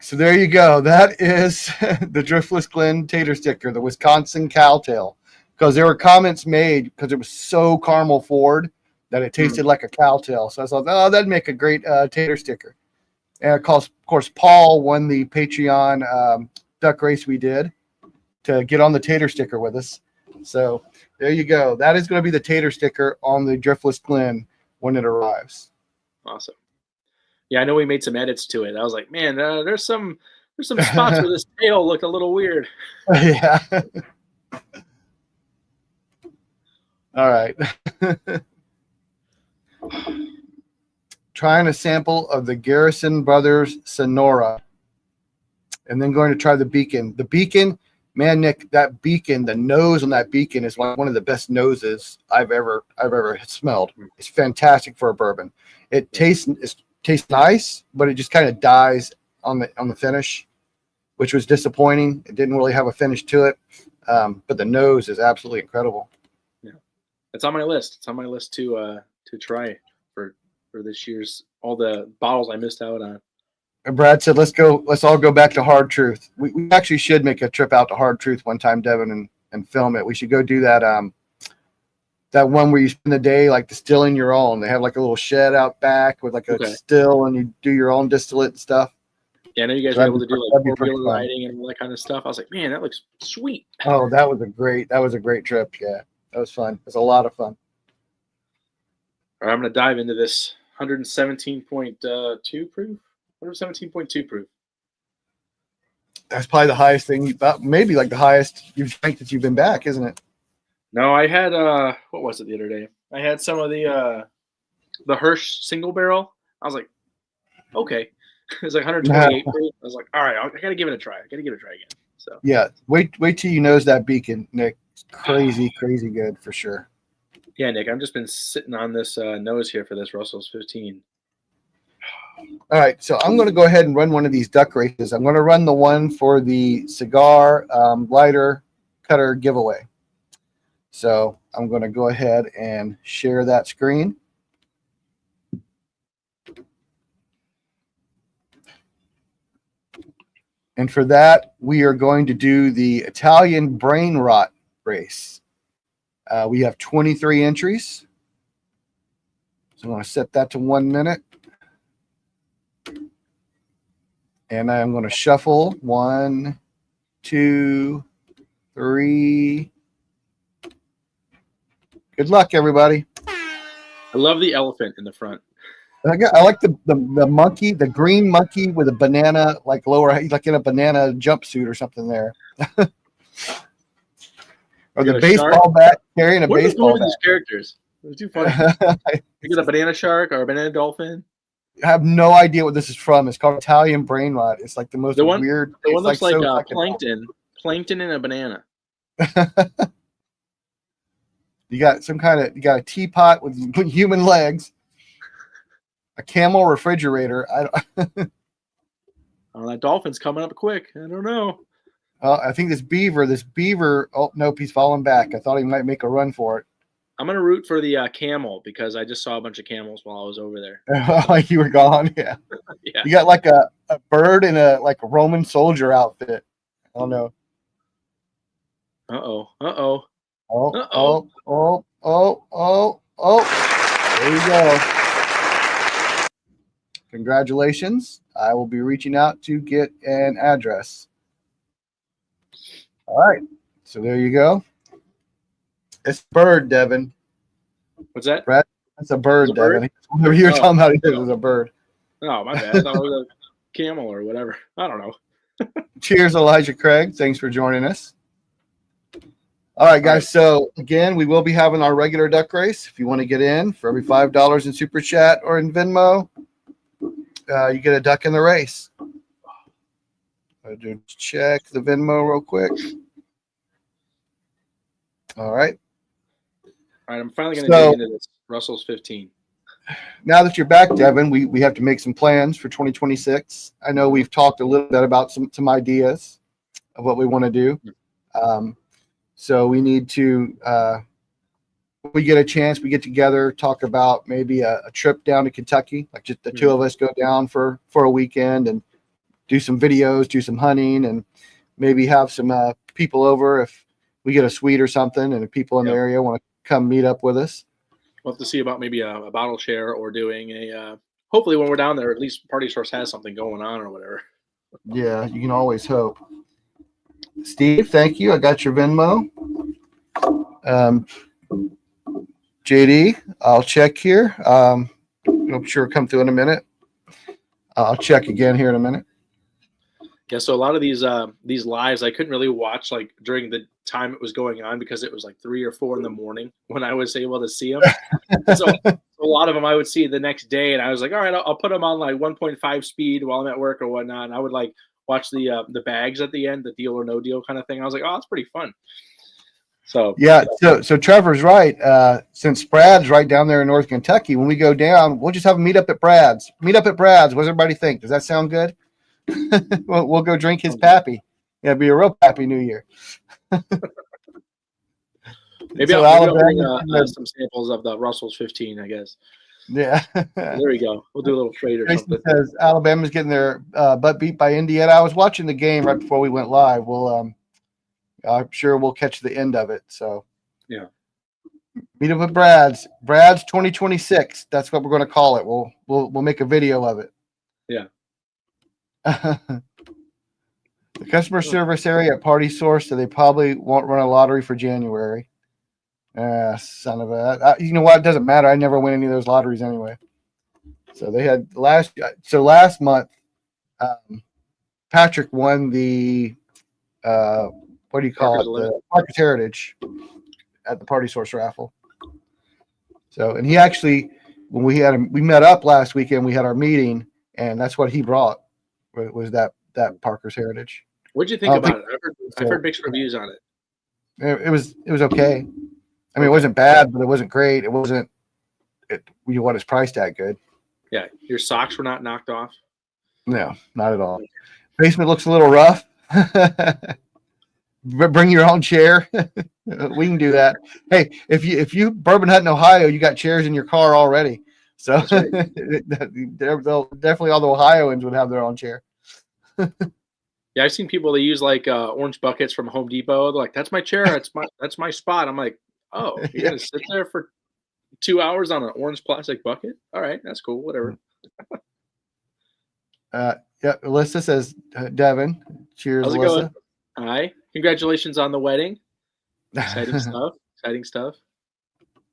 So there you go. That is the Driftless Glen tater sticker, the Wisconsin Cowtail, because there were comments made because it was so caramel forward that it tasted like a cow tail. So I thought, oh, that'd make a great tater sticker. And of course, Paul won the Patreon duck race we did to get on the tater sticker with us. So there you go. That is going to be the tater sticker on the Driftless Glen when it arrives. Awesome. Yeah, I know we made some edits to it. I was like, man, there's some spots where this tail looked a little weird. Yeah. All right. Trying a sample of the Garrison Brothers Sonora, and then going to try the Beacon. The Beacon, man, Nick, that Beacon, the nose on that Beacon is one of the best noses I've ever smelled. It's fantastic for a bourbon. It tastes nice, but it just kind of dies on the finish, which was disappointing. It didn't really have a finish to it, but the nose is absolutely incredible. Yeah, it's on my list. It's on my list to try for this year's all the bottles I missed out on. And Brad said, let's all go back to Hard Truth. We actually should make a trip out to Hard Truth one time, Devin, and film it. We should go do that that one where you spend the day like distilling your own. They have like a little shed out back with like a still, and you do your own distillate and stuff. Yeah, I know you guys were able to do like four-wheeler riding and all that kind of stuff. I was like, man, that looks sweet. Oh, that was a great trip. Yeah, that was fun. It was a lot of fun. All right, I'm going to dive into this 117.2 proof. 117.2 proof. That's probably the highest thing, maybe like the highest you've drank that you've been back, isn't it? No, I had what was it the other day? I had some of the Hirsch single barrel. I was like, okay. It's like 128 proof. I was like, all right, I got to give it a try. Again. So yeah, wait till you nose that Beacon, Nick. It's crazy good for sure. Yeah, Nick, I've just been sitting on this nose here for this Russell's 15. All right, so I'm going to go ahead and run one of these duck races. I'm going to run the one for the cigar lighter cutter giveaway. So I'm going to go ahead and share that screen. And for that, we are going to do the Italian brain rot race. We have 23 entries. So I'm going to set that to 1 minute. And I'm going to shuffle 1, 2, 3. Good luck, everybody. I love the elephant in the front. I like the monkey, the green monkey with a banana, like like in a banana jumpsuit or something there. Or the baseball bat carrying a baseball bat. These characters? They're too funny. You got a banana shark or a banana dolphin. I have no idea what this is from. It's called Italian brain rot. It's like the most weird. The one looks like plankton in a banana. You got a teapot with human legs, a camel refrigerator. Oh, that dolphin's coming up quick. I don't know. I think this beaver. Oh nope, he's falling back. I thought he might make a run for it. I'm gonna root for the camel because I just saw a bunch of camels while I was over there. Like you were gone, yeah. Yeah. You got like a bird in a Roman soldier outfit. I don't know. Uh-oh. There you go. Congratulations. I will be reaching out to get an address. All right. So there you go. It's a bird, Devin. What's that? Brad, that's a bird, Devin. Whatever you were talking about, it was a bird. Oh, my bad. I thought it was a camel or whatever. I don't know. Cheers, Elijah Craig. Thanks for joining us. All right, guys. So again, we will be having our regular duck race. If you want to get in, for every $5 in Super Chat or in Venmo, you get a duck in the race. I'll just check the Venmo real quick. All right. All right, I'm finally going to dig into this Russell's 15. Now that you're back, Devin, we have to make some plans for 2026. I know we've talked a little bit about some ideas of what we want to do. So we need to, when we get a chance, we get together, talk about maybe a trip down to Kentucky, like just the two of us go down for a weekend and do some videos, do some hunting, and maybe have some people over we get a suite or something, and if people in the area want to come meet up with us. We'll have to see about maybe a bottle share or doing a. Hopefully, when we're down there, at least Party Source has something going on or whatever. Yeah, you can always hope. Steve, thank you. I got your Venmo. JD, I'll check here. I'm sure it'll come through in a minute. I'll check again here in a minute. Yeah, so a lot of these lives I couldn't really watch like during the time it was going on because it was like 3 or 4 in the morning when I was able to see them. So a lot of them I would see the next day, and I was like, all right, I'll put them on like 1.5 speed while I'm at work or whatnot. And I would like watch the bags at the end, the deal or no deal kind of thing. I was like, oh, that's pretty fun. So yeah, so Trevor's right. Since Brad's right down there in North Kentucky, when we go down, we'll just have a meet up at Brad's. Meet up at Brad's. What does everybody think? Does that sound good? we'll go drink his pappy. Yeah, it'd be a real pappy New Year. Maybe I'll bring some samples of the Russell's 15, I guess. Yeah. There we go. We'll do a little trade or Jason something. Says Alabama's getting their butt beat by Indiana. I was watching the game right before we went live. I'm sure we'll catch the end of it. So yeah. Meet up with Brad's 2026. That's what we're going to call it. We'll make a video of it. Yeah. The customer service area at Party Source, so they probably won't run a lottery for January. Son of a. You know what? It doesn't matter. I never win any of those lotteries anyway. So they had last month, Patrick won the what do you call it? The Parker's Heritage at the Party Source raffle. So, and he actually, when we met up last weekend, we had our meeting, and that's what he brought was that Parker's Heritage. What'd you think about it? I've heard mixed reviews on it. It was okay. I mean, it wasn't bad, but it wasn't great. It wasn't. You want his price tag good? Yeah, your socks were not knocked off. No, not at all. Basement looks a little rough. Bring your own chair. We can do that. Hey, if you Bourbon Hut in Ohio, you got chairs in your car already. So right. Definitely all the Ohioans would have their own chair. Yeah, I've seen people that use like orange buckets from Home Depot. They're like, "That's my chair. That's my spot." I'm like, "Oh, you're gonna sit there for 2 hours on an orange plastic bucket? All right, that's cool. Whatever." Yeah, Alyssa says, Devin. Cheers, how's it Alyssa. Going? Hi, congratulations on the wedding. Exciting stuff. Exciting stuff.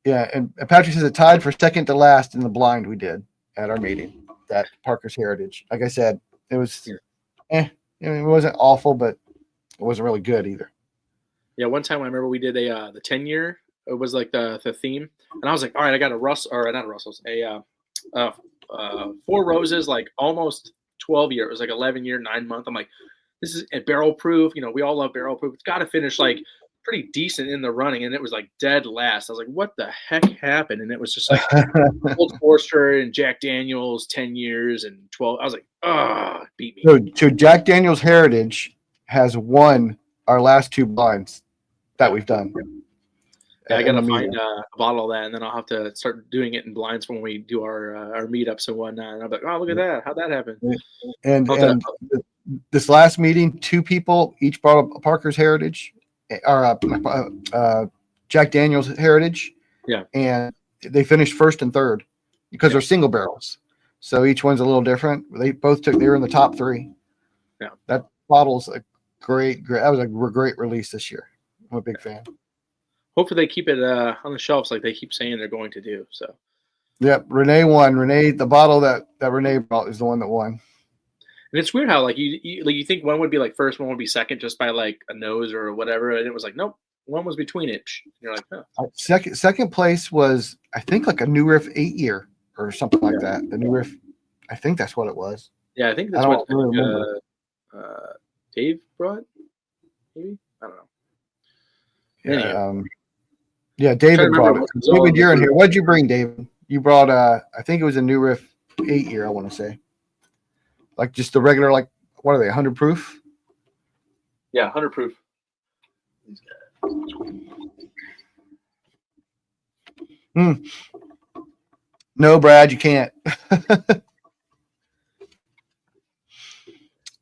Yeah, and Patrick says it tied for second to last in the blind we did at our meeting. That Parker's Heritage. Like I said, it was. It wasn't awful, but it wasn't really good either. Yeah, one time I remember we did the 10-year. It was like the theme, and I was like, all right, I got Four Roses, like almost 12-year. It was like 11-year, 9-month. I'm like, this is a barrel proof. You know, we all love barrel proof. It's got to finish like pretty decent in the running, and it was like dead last. I was like, what the heck happened? And it was just like Old Forester and Jack Daniels 10 years and 12. I was like, beat me. So Jack Daniels Heritage has won our last 2 blinds that we've done. Yeah, I gotta find a bottle of that, and then I'll have to start doing it in blinds when we do our meetups and whatnot. And I'm like, oh, look at that! How'd that happen? And this last meeting, 2 people each brought a Parker's Heritage, or Jack Daniels Heritage. Yeah, and they finished first and third because they're single barrels. So each one's a little different. They were in the top 3. Yeah, that bottle's a great. That was a great release this year. I'm a big fan. Hopefully they keep it on the shelves like they keep saying they're going to do. So. Yep, Renee won. Renee, the bottle that Renee brought is the one that won. And it's weird how like you think one would be like first, one would be second, just by like a nose or whatever, and it was like nope, one was between it. And you're like, oh. Second place was I think like a New Riff 8-year or something like that. The New Riff, I think that's what it was. Yeah, I think that's what Dave brought. Maybe I don't know. Yeah, David brought it. David, you're in here. What'd you bring, David? You brought I think it was a New Riff 8-year, I want to say. Like just the regular, like what are they, 100 proof? Yeah, 100 proof. No, Brad, you can't.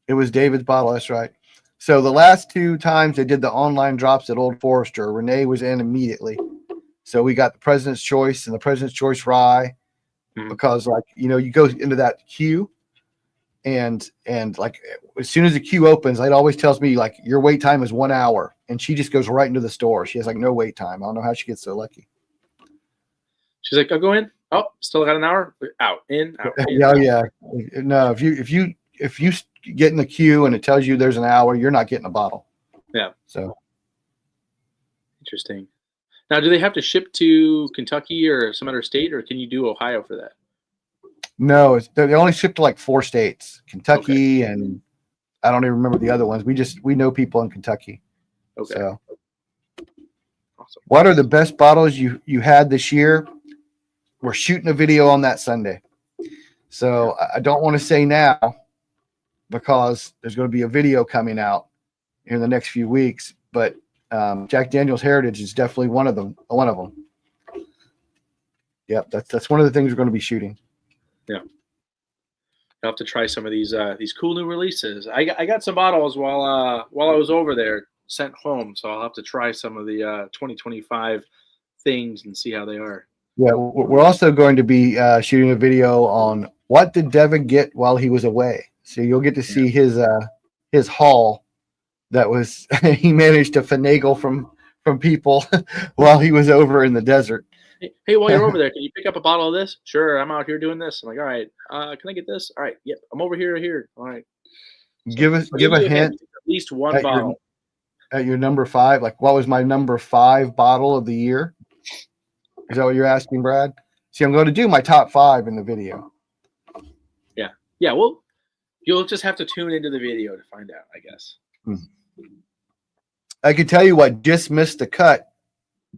It was David's bottle, that's right. So the last 2 times they did the online drops at Old Forester, Renee was in immediately. So we got the President's Choice and the President's Choice Rye because, like, you know, you go into that queue and like as soon as the queue opens, it always tells me like your wait time is 1 hour, and she just goes right into the store. She has like no wait time. I don't know how she gets so lucky. She's like, I'll go in. Oh, still got an hour. Out, in, out. In, Yeah, out. yeah. No, if you get in the queue and it tells you there's an hour, you're not getting a bottle. Yeah. So interesting. Now, do they have to ship to Kentucky or some other state, or can you do Ohio for that? no, they only ship to like 4 states, Kentucky, and I don't even remember the other ones. We know people in Kentucky. Okay. So, awesome. What are the best bottles you had this year? We're shooting a video on that Sunday, so I don't want to say now because there's going to be a video coming out in the next few weeks. But Jack Daniel's Heritage is definitely one of them. Yep, that's one of the things we're going to be shooting. Yeah, I'll have to try some of these cool new releases. I got some bottles while I was over there sent home, so I'll have to try some of the 2025 things and see how they are. Yeah, we're also going to be shooting a video on what did Devin get while he was away. So you'll get to see his haul that was he managed to finagle from people while he was over in the desert. Hey, while you're over there, can you pick up a bottle of this? Sure, I'm out here doing this. I'm like, all right, can I get this? All right, yep, I'm over here. All right. So, give a hint. At least one bottle. At your number 5, like what was my number 5 bottle of the year? Is that what you're asking, Brad? See, I'm going to do my top 5 in the video. Yeah. Well, you'll just have to tune into the video to find out, I guess. I can tell you what just missed the cut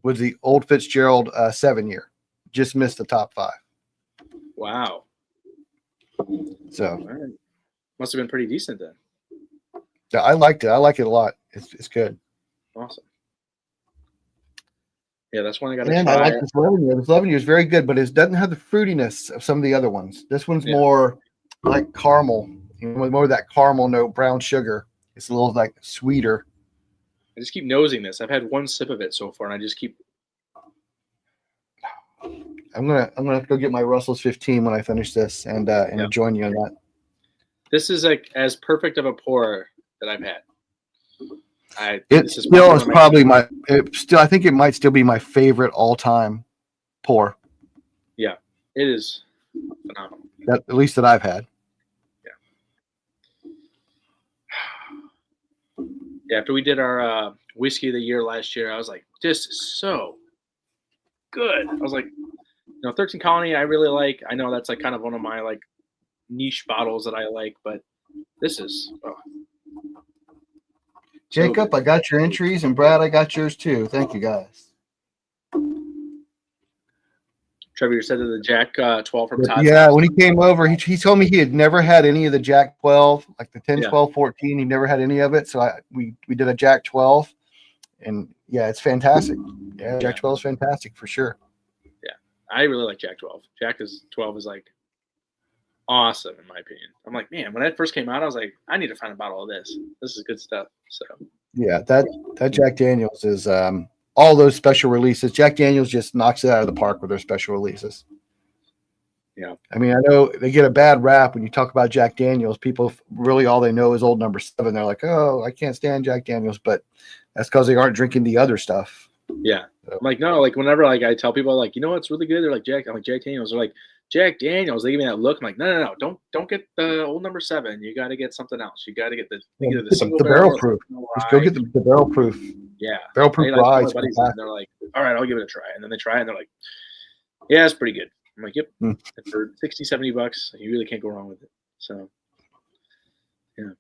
was the Old Fitzgerald 7-year. Just missed the top 5. Wow. So must have been pretty decent then. Yeah, I liked it. I like it a lot. It's good. Awesome. Yeah, that's one I got to try. And I like this 11 year. This 11 year is very good, but it doesn't have the fruitiness of some of the other ones. This one's more like caramel, more of that caramel note, brown sugar. It's a little like sweeter. I just keep nosing this. I've had one sip of it so far, and I just keep. I'm gonna have to go get my Russell's 15 when I finish this and join you on that. This is like as perfect of a pour that I've had. I think it might still be my favorite all-time pour. Yeah, it is phenomenal. At least that I've had. Yeah, after we did our whiskey of the year last year, I was like, this is so good. I was like, 13 Colony I really like. I know that's like kind of one of my like niche bottles that I like, but this is Jacob, I got your entries, and Brad, I got yours too. Thank you, guys. Trevor, you said the Jack 12 from Todd's. Yeah, when he came over, he told me he had never had any of the Jack 12, like the 10, 12, 14. He never had any of it. So we did a Jack 12, and yeah, it's fantastic. Yeah, Jack 12 is fantastic for sure. Yeah, I really like Jack 12. Jack 12 is like awesome in my opinion. I'm like, man, when that first came out, I was like, I need to find a bottle of this. This is good stuff. So yeah, that Jack Daniel's is all those special releases. Jack Daniel's just knocks it out of the park with their special releases. Yeah. I mean, I know they get a bad rap when you talk about Jack Daniel's. People really all they know is Old Number 7. They're like, oh, I can't stand Jack Daniel's, but that's because they aren't drinking the other stuff. Yeah. So. I'm like, no, like whenever like I tell people like, what's really good? They're like I'm like Jack Daniel's. They're like, Jack Daniel's. They give me that look. I'm like, no. Don't get the Old Number 7. You got to get something else. You got to get the barrel proof. Just go get the barrel proof. Yeah. Barrel proof rye. And they're like, all right, I'll give it a try. And then they try it and they're like, yeah, it's pretty good. I'm like, yep. And for $60-$70, you really can't go wrong with it. So, yeah.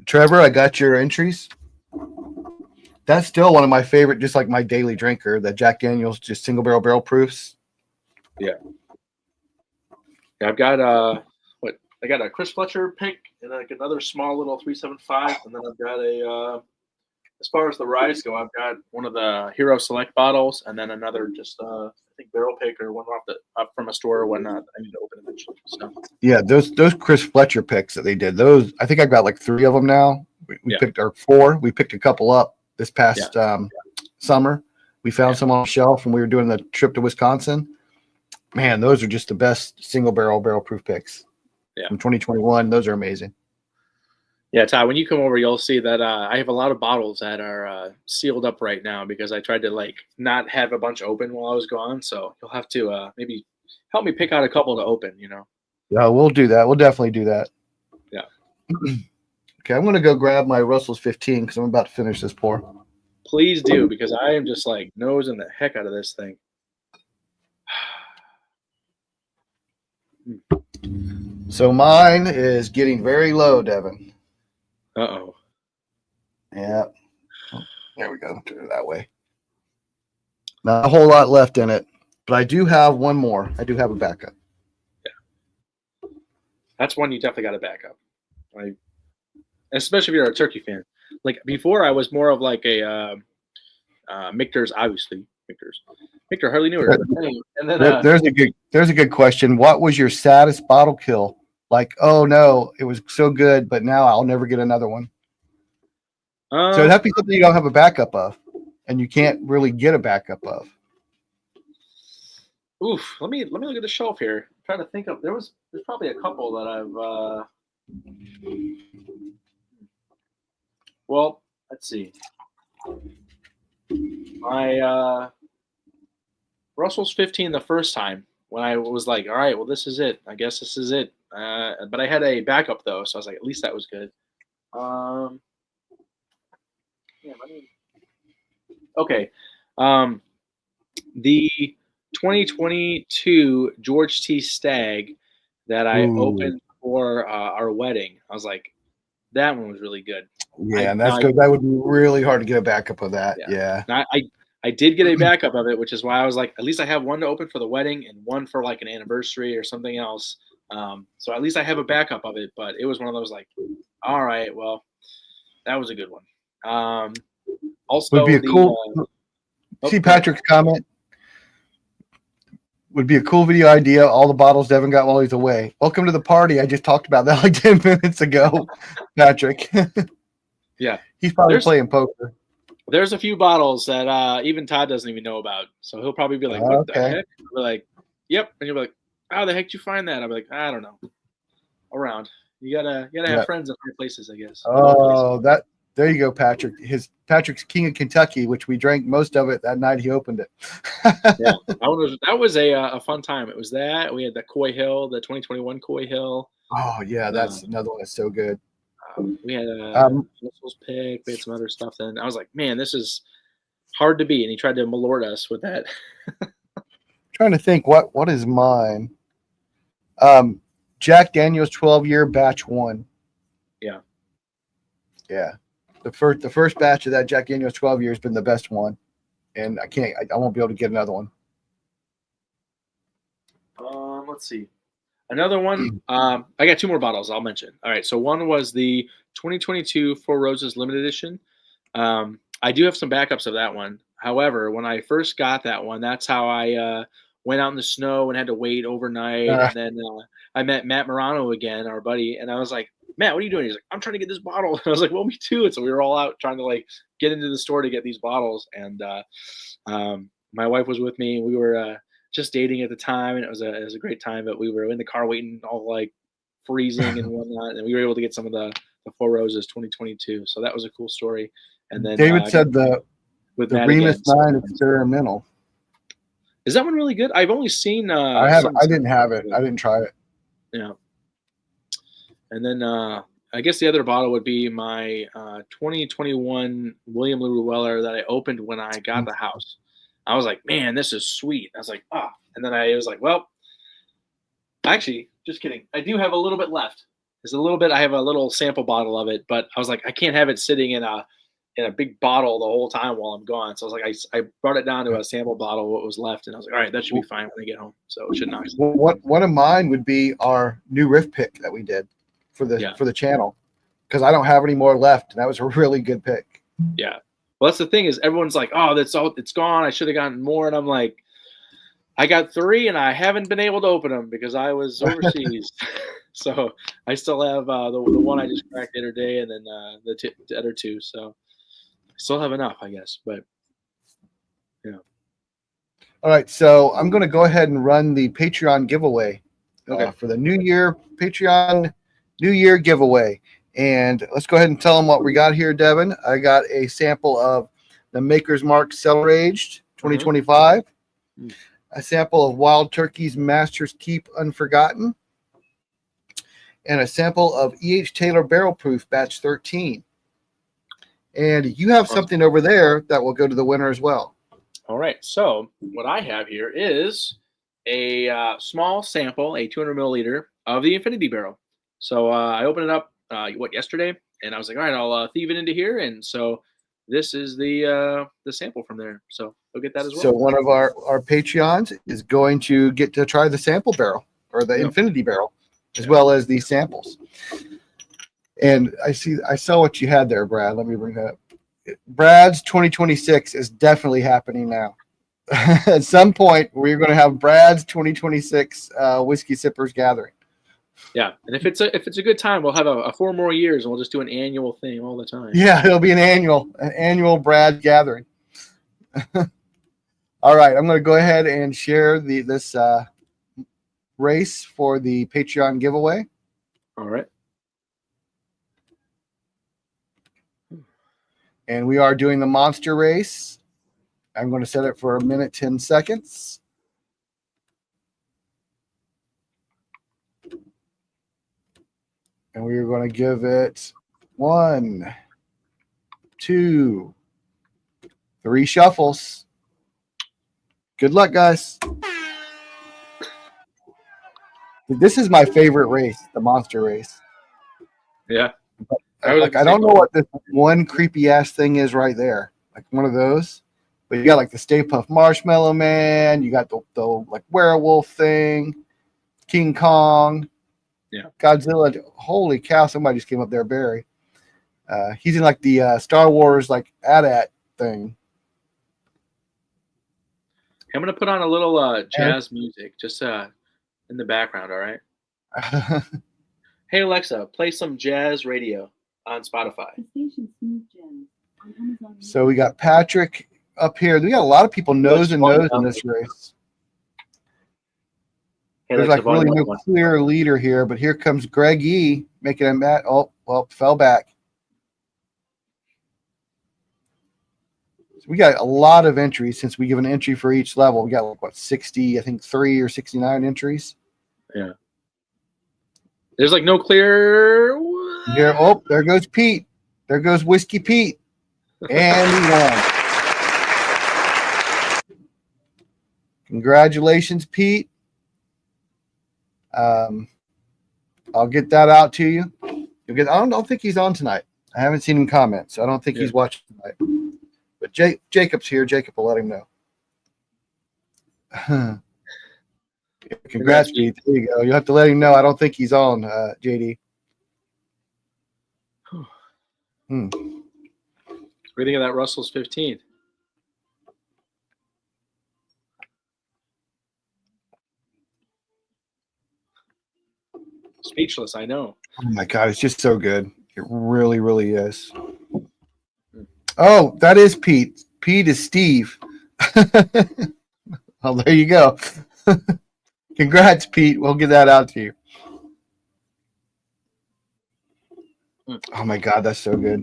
Trevor, I got your entries. That's still one of my favorite, just like my daily drinker, that Jack Daniel's just single barrel proofs. Yeah. Yeah, I've got I got a Chris Fletcher pick and like another small little 375, and then I've got a as far as the ryes go, I've got one of the Hero Select bottles, and then another just I think barrel pick or one up from a store or whatnot. I need to open eventually. So yeah, those Chris Fletcher picks that they did, those I think I've got like 3 of them now We picked our 4. We picked a couple up this past summer. We found some on the shelf when we were doing the trip to Wisconsin. Man, those are just the best single barrel proof picks. Yeah. From 2021, those are amazing. Yeah, Todd, when you come over, you'll see that I have a lot of bottles that are sealed up right now because I tried to not have a bunch open while I was gone. So you'll have to maybe help me pick out a couple to open, Yeah, we'll do that. We'll definitely do that. Yeah. Okay, I'm going to go grab my Russell's 15 because I'm about to finish this pour. Please do, because I am just nosing the heck out of this thing. So mine is getting very low, Devin. Uh-oh. Yeah. There we go. Turn it that way. Not a whole lot left in it, but I do have one more. I do have a backup. Yeah. That's one you definitely got to back up. Especially if you're a turkey fan. Before, I was more of a Michter's, obviously. Michter hardly knew her. And then there's a good question. What was your saddest bottle kill? Oh no, it was so good, but now I'll never get another one. So it'd have to be something you don't have a backup of, and you can't really get a backup of. Oof. Let me look at the shelf here. I'm trying to think of. There's probably a couple that I've. Well, let's see. My Russell's 15 the first time when I was all right, well, this is it. I guess this is it. But I had a backup though, so I was at least that was good. Okay. The 2022 George T. Stagg that I opened for our wedding. I was like, that one was really good. Yeah, and that's good. That would be really hard to get a backup of that. Yeah. I did get a backup of it, which is why I was at least I have one to open for the wedding and one for an anniversary or something else. So at least I have a backup of it, but it was one of those all right, well, that was a good one. Also, would be a cool. See Patrick's comment. Would be a cool video idea. All the bottles Devin got while he's away. Welcome to the party. I just talked about that 10 minutes ago, Patrick. Yeah, he's probably playing poker. There's a few bottles that even Todd doesn't even know about, so he'll probably be like, "What the heck?" We're like, "Yep," and you'll be like, "How the heck did you find that?" I'll be like, "I don't know." Around, you gotta have friends in high places, I guess. Oh, there you go, Patrick. Patrick's King of Kentucky, which we drank most of it that night he opened it. Yeah, that was a fun time. It was that we had the Coy Hill, the 2021 Coy Hill. Oh yeah, that's another one that's so good. We had Russell's pick. We had some other stuff. Then I was like, man, this is hard to beat. And he tried to malort us with that. Trying to think what is mine. Jack Daniel's 12-year batch 1. Yeah. Yeah. The first batch of that Jack Daniel's 12 year has been the best one, and I won't be able to get another one. Let's see. Another one. I got 2 more bottles I'll mention. All right. So one was the 2022 Four Roses limited edition. I do have some backups of that one. However, when I first got that one, that's how I went out in the snow and had to wait overnight. And then I met Matt Morano again, our buddy, and I was like, Matt, what are you doing? He's like, I'm trying to get this bottle. And I was like, well, me too. And so we were all out trying to get into the store to get these bottles. And my wife was with me. We were just dating at the time, and it was a great time. But we were in the car waiting, all freezing and whatnot, and we were able to get some of the Four Roses 2022. So that was a cool story. And then David said with the Remus 9 experimental. Is that one really good? I've only seen. I didn't have it. I didn't try it. Yeah. And then I guess the other bottle would be my 2021 William LaRue Weller that I opened when I got the house. I was like, man, this is sweet. I was like, ah. And then I was like, well, actually, just kidding. I do have a little bit left. There's a little bit. I have a little sample bottle of it, but I was like, I can't have it sitting in a big bottle the whole time while I'm gone. So I was like, I brought it down to a sample bottle, what was left, and I was like, all right, that should be fine when I get home. So it should not. One of mine would be our new riff pick that we did for the channel, because I don't have any more left, and that was a really good pick. Yeah. Well, that's the thing is everyone's like, oh, it's gone. I should have gotten more, and I'm like, I got 3, and I haven't been able to open them because I was overseas. So I still have the one I just cracked the other day, and then the other two. So I still have enough, I guess. But yeah. All right, so I'm going to go ahead and run the Patreon giveaway Okay. for the New Year Patreon New Year giveaway. And let's go ahead and tell them what we got here, Devin. I got a sample of the Maker's Mark Cellar Aged 2025, a sample of Wild Turkey's Master's Keep Unforgotten, and a sample of E.H. Taylor Barrel Proof Batch 13. And you have something over there that will go to the winner as well. All right. So what I have here is a small sample, a 200 milliliter of the Infinity Barrel. So I opened it up yesterday, and I was like, all right, I'll thieve it into here, and so this is the sample from there. So you'll get that as well. So one of our Patreons is going to get to try the sample barrel or the Infinity Barrel, as well as these samples. And I saw what you had there, Brad. Let me bring that up. Brad's 2026 is definitely happening now. At some point, we're going to have Brad's 2026 Whiskey Sippers Gathering. Yeah, and if it's a good time, we'll have a 4 more years, and we'll just do an annual thing all the time. Yeah, it'll be an annual Brad Gathering. All right, I'm going to go ahead and share this race for the Patreon giveaway. All right. And we are doing the monster race. I'm going to set it for 1 minute, 10 seconds. And we are going to give it 1, 2, 3 shuffles. Good luck, guys. This is my favorite race, the monster race. Yeah. I don't know what this one creepy ass thing is right there. Like one of those. But you got like the Stay Puft Marshmallow Man. You got the like werewolf thing. King Kong. Yeah. Godzilla. Holy cow, somebody just came up there, Barry. He's in like the Star Wars like AT-AT thing. I'm going to put on a little jazz music just in the background, all right? Hey, Alexa, play some jazz radio on Spotify. So we got Patrick up here. We got a lot of people nose and nose in this race. Hey, there's Alexa, like really no clear leader here, but here comes Greg E. making a match. Oh, well, fell back. So we got a lot of entries since we give an entry for each level. We got like, what, 60, I think 3 or 69 entries. Yeah. There's like no clear. Here, oh, there goes Pete. There goes Whiskey Pete. And he won. Congratulations, Pete. I'll get that out to you. I don't think he's on tonight. I haven't seen him comment, so I don't think he's watching tonight. But Jacob's here. Jacob will let him know. Congrats, Pete. There you go. You'll have to let him know. I don't think he's on, JD. What do you think of that Russell's 15? Speechless, I know. Oh my God, it's just so good. It really, really is. Oh, that is Pete. Pete is Steve. Oh, there you go. Congrats, Pete. We'll get that out to you. Oh my God, that's so good.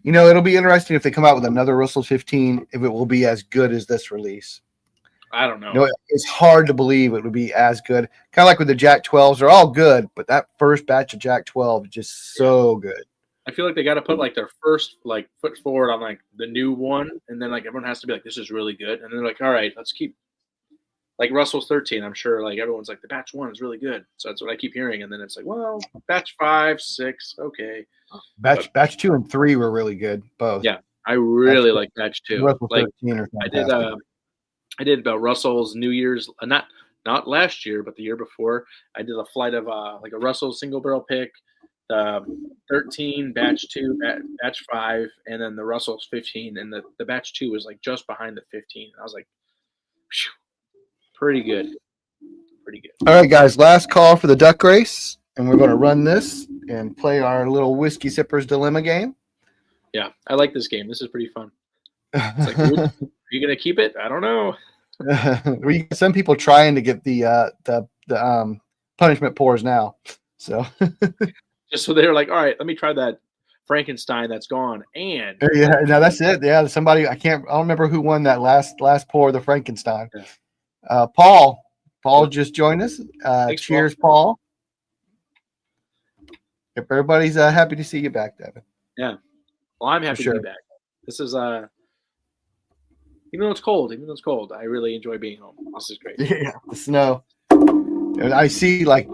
You know, it'll be interesting if they come out with another Russell 15, if it will be as good as this release. I don't know. You know, it's hard to believe it would be as good. Kind of like with the Jack 12s, they're all good, but that first batch of Jack 12 is just so good. I feel like they got to put like their first like foot forward on like the new one, and then like everyone has to be like, this is really good, and then they're like, all right, let's keep like Russell's 13. I'm sure like everyone's like the batch 1 is really good, so that's what I keep hearing, and then it's like, well, batch 5, 6, okay. Batch 2 and 3 were really good, both. Yeah, I really like batch 2. Russell like 13 or something. I did Russell's New Year's, not last year, but the year before. I did a flight of like a Russell single barrel pick, 13, batch 2, batch 5, and then the Russell's 15, and the batch 2 was like just behind the 15. I was like, pretty good. pretty good. All right, guys, last call for the duck race, and we're going to run this and play our little Whiskey Sippers Dilemma game. Yeah, I like this game. This is pretty fun. It's like, are you going to keep it? I don't know. Some people trying to get the punishment pours now. So Just so they're like, all right, let me try that Frankenstein that's gone. And yeah, no, that's it. Yeah, somebody I don't remember who won that last pour of the Frankenstein. Yeah. Paul just joined us. Thanks, Cheers, Paul. If everybody's happy to see you back, Devin. Yeah. Well, I'm happy to be back. This is even though it's cold, I really enjoy being home. This is great. Yeah, the snow. And I see, like,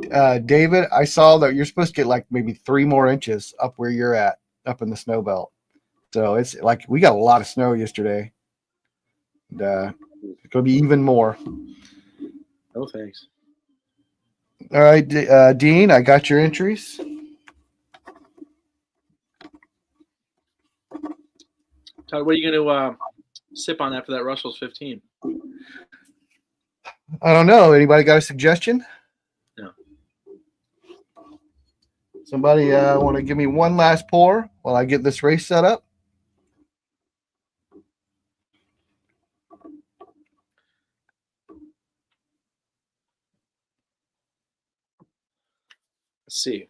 David, I saw that you're supposed to get like maybe 3 more inches up where you're at, up in the snow belt. So it's like we got a lot of snow yesterday. And, it's going to be even more. Oh, thanks. All right, Dean, I got your entries. Todd, what are you going to sip on after that Russell's 15? I don't know. Anybody got a suggestion? No. Somebody want to give me one last pour while I get this race set up? Let's see.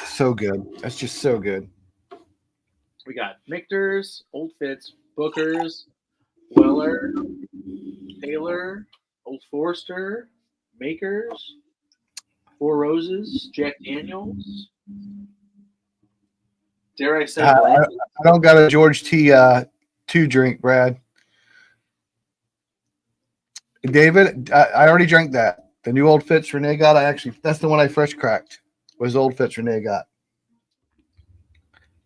So good. That's just so good. We got Michter's, Old Fitz, Booker's, Weller, Taylor, Old Forester, Makers, Four Roses, Jack Daniels. Dare I say? I don't got a George T. 2 drink, Brad. David, I already drank that. The new Old Fitz Renee got. That's the one I fresh cracked. Was Old Fitz Renee got.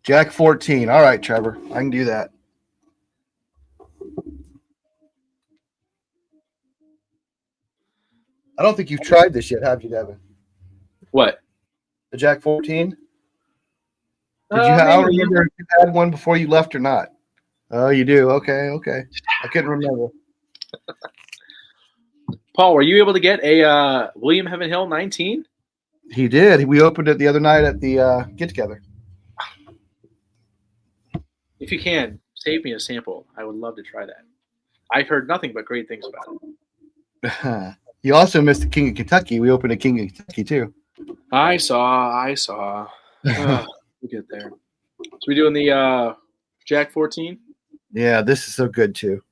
Jack 14. All right, Trevor, I can do that. I don't think you've tried this yet, have you, Devin? What? The Jack 14? Did you have? I don't remember if you had one before you left or not. Oh, you do. Okay. I couldn't remember. Paul, were you able to get a William Heaven Hill 19? He did. We opened it the other night at the get together. If you can, save me a sample. I would love to try that. I've heard nothing but great things about it. You also missed the King of Kentucky. We opened a King of Kentucky too. I saw. We'll get there. So we doing the Jack 14? Yeah, this is so good too.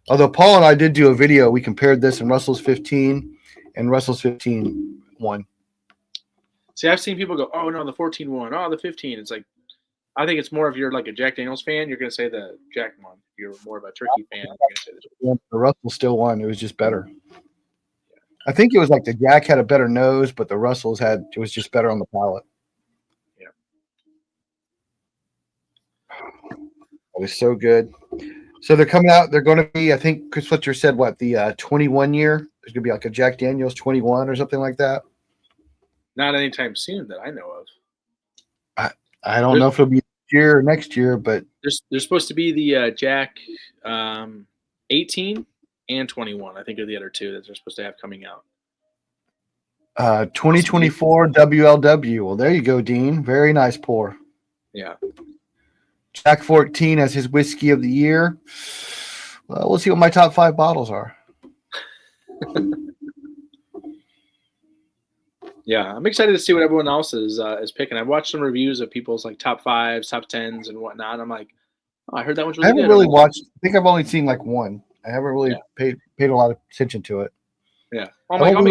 Although Paul and I did do a video, we compared this and Russell's 15 and Russell's 15 won. See, I've seen people go, "Oh no, the 14 won. Oh, the 15." It's like, I think it's more if you're like a Jack Daniels fan, you're going to say the Jack won. If you're more of a turkey fan, you're going to say the Russell still won. It was just better. I think it was like the Jack had a better nose, but the Russells it was just better on the palate. Yeah. It was so good. So they're coming out. They're going to be, I think Chris Fletcher said, what, the 21 year? There's going to be like a Jack Daniels 21 or something like that. Not anytime soon that I know of. I don't know if it'll be this year or next year, but there's supposed to be the Jack 18 and 21. I think are the other two that they're supposed to have coming out. 2024 WLW. Well, there you go, Dean. Very nice pour. Yeah. Jack 14 as his whiskey of the year. Well, we'll see what my top 5 bottles are. Yeah, I'm excited to see what everyone else is picking. I've watched some reviews of people's like top 5s, top 10s, and whatnot. I'm like, oh, I heard that one's really good. I haven't really watched. I think I've only seen like one. I haven't really paid a lot of attention to it. Yeah, I'm like, I'll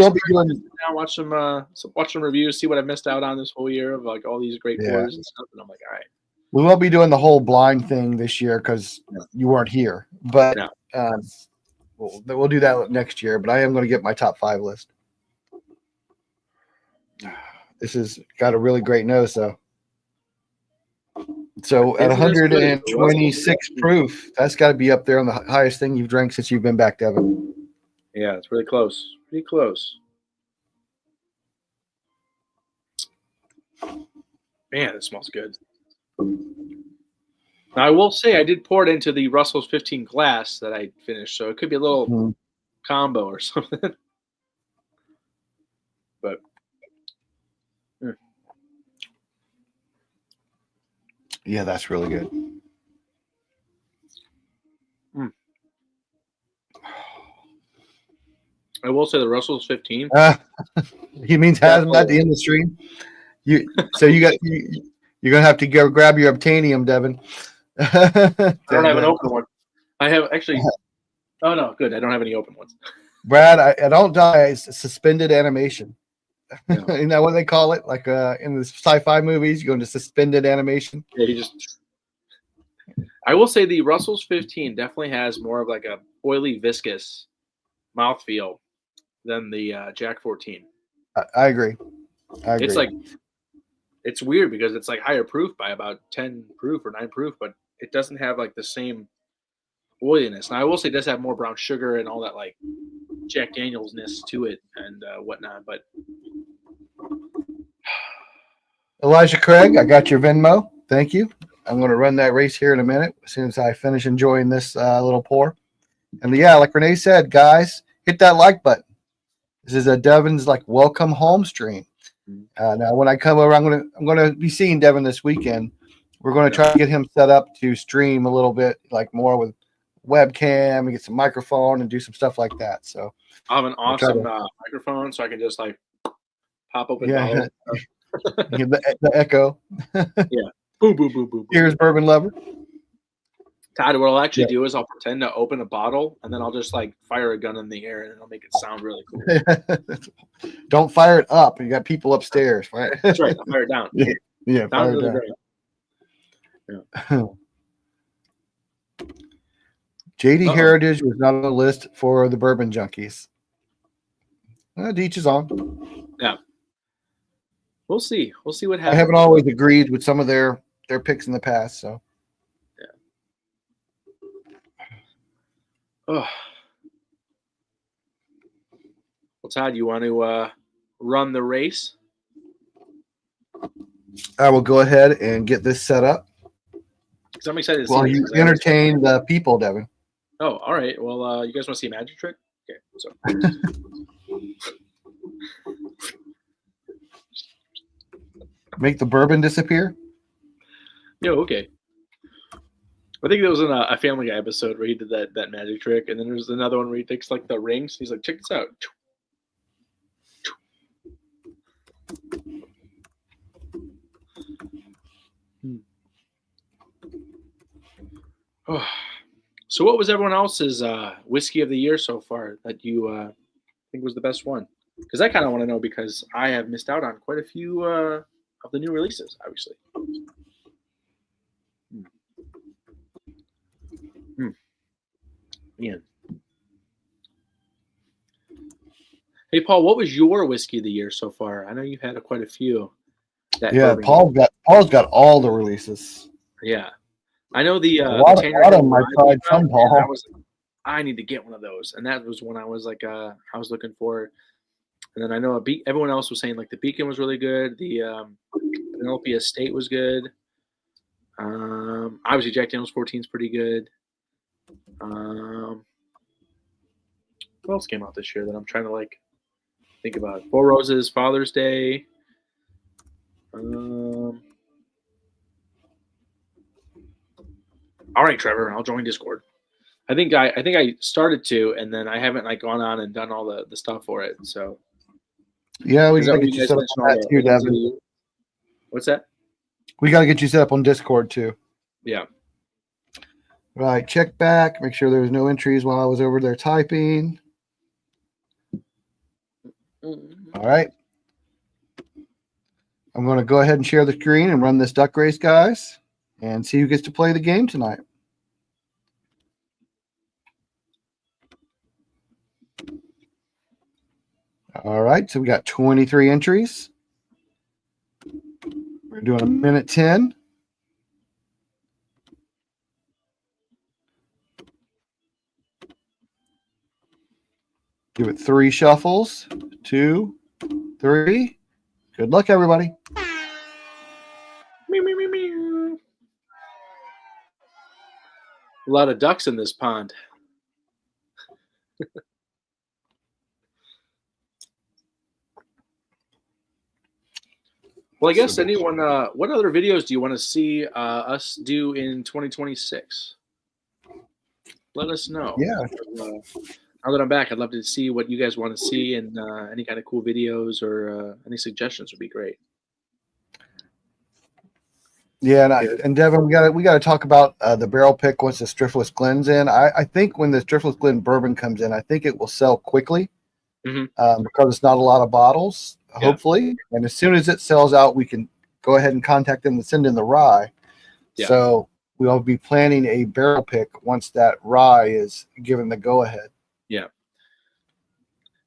watch some reviews, see what I've missed out on this whole year of like all these great pours and stuff. And I'm like, all right. We won't be doing the whole blind thing this year because you weren't here, but we'll do that next year. But I am going to get my top 5 list. This has got a really great nose, though. So at 126 proof, that's got to be up there on the highest thing you've drank since you've been back, Devin. Yeah, it's really close. Pretty close. Man, it smells good. Now, I will say I did pour it into the Russell's 15 glass that I finished, so it could be a little combo or something. But Yeah, that's really good. I will say the Russell's 15. He means has not the industry. You're gonna have to go grab your obtainium, Devin. I don't have an open one. I have actually. Oh no, good. I don't have any open ones. Brad, I don't die. It's suspended animation. Yeah. You know what they call it? Like in the sci-fi movies, you go into suspended animation. Yeah, he just. I will say the Russell's 15 definitely has more of like a oily, viscous mouthfeel than the Jack 14. I agree. I agree. It's like it's weird because it's like higher proof by about 10 proof or 9 proof, but it doesn't have like the same oiliness. Now I will say it does have more brown sugar and all that like Jack Daniels-ness to it and whatnot, but Elijah Craig, I got your Venmo. Thank you. I'm going to run that race here in a minute as soon as I finish enjoying this little pour. And yeah, like Renee said, guys, hit that like button. This is a Devin's like welcome home stream. Now, when I come over, I'm gonna be seeing Devin this weekend. We're going to try to get him set up to stream a little bit, like more with webcam and get some microphone and do some stuff like that. So I have an awesome microphone, so I can just like pop open bottles. the echo. Yeah. Boo, boo, boo, boo, boo. Here's Bourbon Lover. Todd, what I'll actually do is I'll pretend to open a bottle and then I'll just like fire a gun in the air and it'll make it sound really cool. Don't fire it up. You got people upstairs, right? That's right. I'll fire it down. Yeah, fire really it down. Yeah. JD Heritage was not on the list for the bourbon junkies. To each his own. Yeah. We'll see. We'll see what happens. I haven't always agreed with some of their picks in the past, so. Oh. Well, Todd, you want to run the race? I will go ahead and get this set up. Because I'm excited to see. Well, you entertain the people, Devin. Oh, all right. Well, you guys want to see a magic trick? Okay. So. Make the bourbon disappear? Yo, okay. I think there was a Family Guy episode where he did that magic trick, and then there's another one where he takes like the rings. He's like, check this out. Oh. So what was everyone else's whiskey of the year so far that you think was the best one? Because I kind of want to know because I have missed out on quite a few of the new releases, obviously. Man. Hey, Paul, what was your whiskey of the year so far? I know you've had quite a few. Paul's got all the releases. Yeah. I know the a lot of them I tried from Paul. I need to get one of those, and that was one I was like I was looking for. And then I know everyone else was saying like the Beacon was really good, the Penelope Estate was good. Obviously Jack Daniel's 14 is pretty good. What else came out this year that I'm trying to like think about? Four Roses, Father's Day. All right, Trevor, I'll join Discord. I think I started to, and then I haven't like gone on and done all the stuff for it. So yeah, we gotta get you set up on that too, Devin. What's that? We gotta get you set up on Discord too. Yeah. Right. Check back. Make sure there's no entries while I was over there typing. All right. I'm going to go ahead and share the screen and run this duck race, guys, and see who gets to play the game tonight. All right. So we got 23 entries. We're doing a minute 10. Give it 3 shuffles. 2, 3. Good luck, everybody. Meow, meow, meow, meow. A lot of ducks in this pond. Well, I guess anyone. What other videos do you want to see us do in 2026? Let us know. Yeah. Now that I'm back, I'd love to see what you guys want to see, and any kind of cool videos or any suggestions would be great. Yeah, and Devin, we got to talk about the barrel pick once the Strifless Glen's in. I think when the Strifless Glen bourbon comes in, I think it will sell quickly because it's not a lot of bottles, hopefully. And as soon as it sells out, we can go ahead and contact them and send in the rye. Yeah. So we'll be planning a barrel pick once that rye is given the go ahead. Yeah.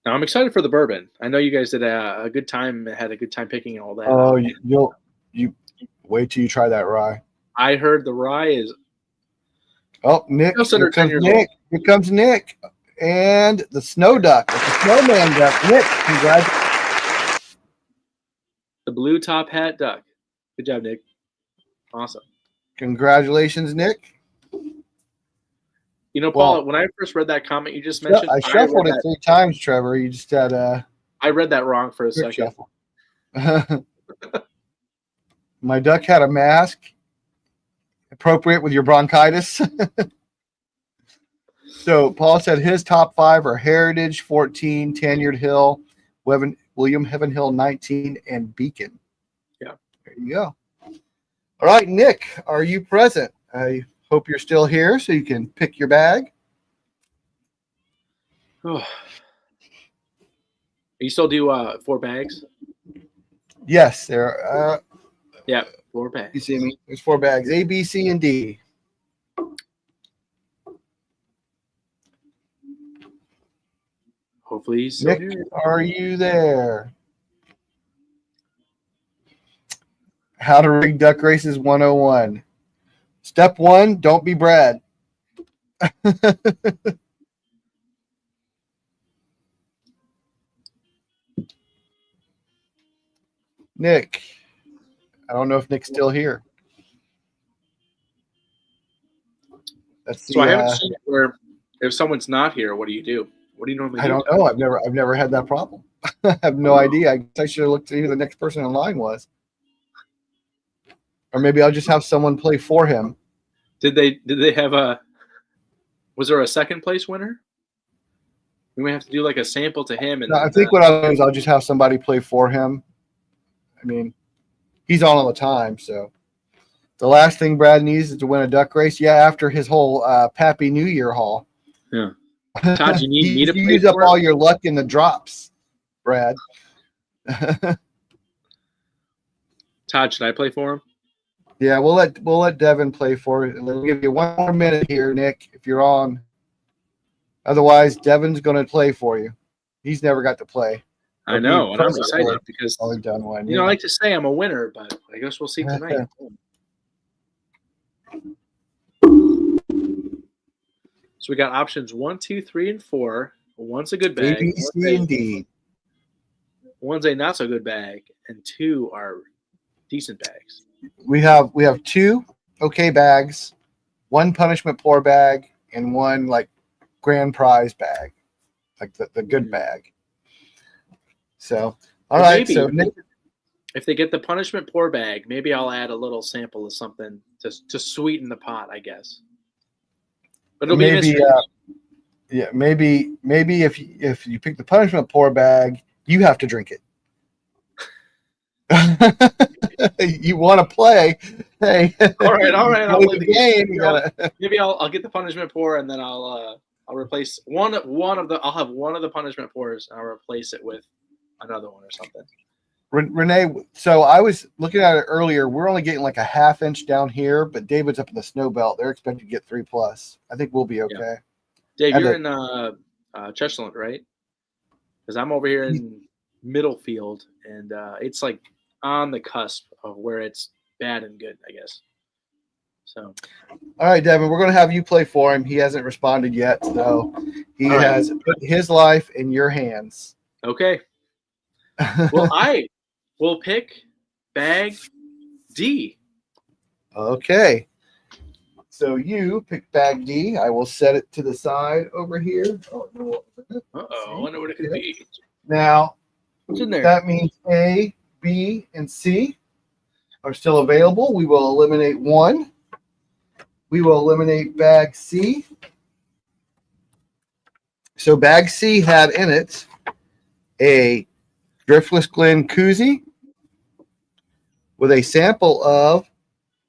Now I'm excited for the bourbon. I know you guys did a good time, had a good time picking all that. Oh, you wait till you try that rye. I heard the rye is. Oh, Nick! Here comes Nick. Here comes Nick, and the snow duck, the snowman duck. Nick, congratulations! The blue top hat duck. Good job, Nick. Awesome. Congratulations, Nick. You know, Paul, when I first read that comment you just mentioned, I shuffled it 3 times, Trevor. You just had I read that wrong for a second. My duck had a mask appropriate with your bronchitis. So Paul said his top 5 are Heritage 14, Tanyard Hill, William Heaven Hill 19, and Beacon. Yeah. There you go. All right, Nick, are you present? I hope you're still here so you can pick your bag. Oh. You still do 4 bags? Yes, there. Yeah, 4 bags. You see me? There's 4 bags: A, B, C, and D. Hopefully he's still Nick, here. are you there? How to rig duck races 101. Step 1, don't be Brad. Nick. I don't know if Nick's still here. So I haven't seen it where if someone's not here, what do you do? What do you normally do? I don't know. I've never had that problem. I have no idea. I guess I should have looked at who the next person in line was. Or maybe I'll just have someone play for him. Did they have was there a second place winner? We might have to do like a sample to him. And no, I think what I'll do is I'll just have somebody play for him. I mean, he's on all the time, so the last thing Brad needs is to win a duck race. Yeah, after his whole Pappy New Year haul. Yeah. Todd, you need me to use up all your luck in the drops, Brad. Todd, should I play for him? Yeah, we'll let Devin play for it. We'll give you 1 more minute here, Nick, if you're on. Otherwise, Devin's going to play for you. He's never got to play. I know, and I'm excited because only done one. I like to say I'm a winner, but I guess we'll see tonight. So we got options 1, 2, 3, and 4. One's a good bag. A, B, C, and D. One's a not so good bag, and 2 are decent bags. We have 2 okay bags, 1 punishment pour bag, and 1 like grand prize bag, like the good bag. So all right. Maybe, so Nick, if they get the punishment pour bag, maybe I'll add a little sample of something to sweeten the pot, I guess. But it'll maybe be maybe if you pick the punishment pour bag, you have to drink it. You want to play? Hey, all right. I'll play the game. Maybe I'll get the punishment pour, and then I'll replace one of the. I'll have one of the punishment pours, and I'll replace it with another one or something. Renee, so I was looking at it earlier. We're only getting like a ½ inch down here, but David's up in the snow belt. They're expected to get 3+. I think we'll be okay. Yeah. Dave, you're in Chestnut, right? Because I'm over here in Middlefield, and it's like on the cusp of where it's bad and good, I guess. So, all right, Devin, we're going to have you play for him. He hasn't responded yet, so he has put his life in your hands. Okay. Well, I will pick bag D. Okay. So you pick bag D. I will set it to the side over here. I wonder what it could be. Now, what's in there? That means A, B, and C. are still available. We will eliminate one. We will eliminate bag C. So bag C had in it a Driftless Glen koozie with a sample of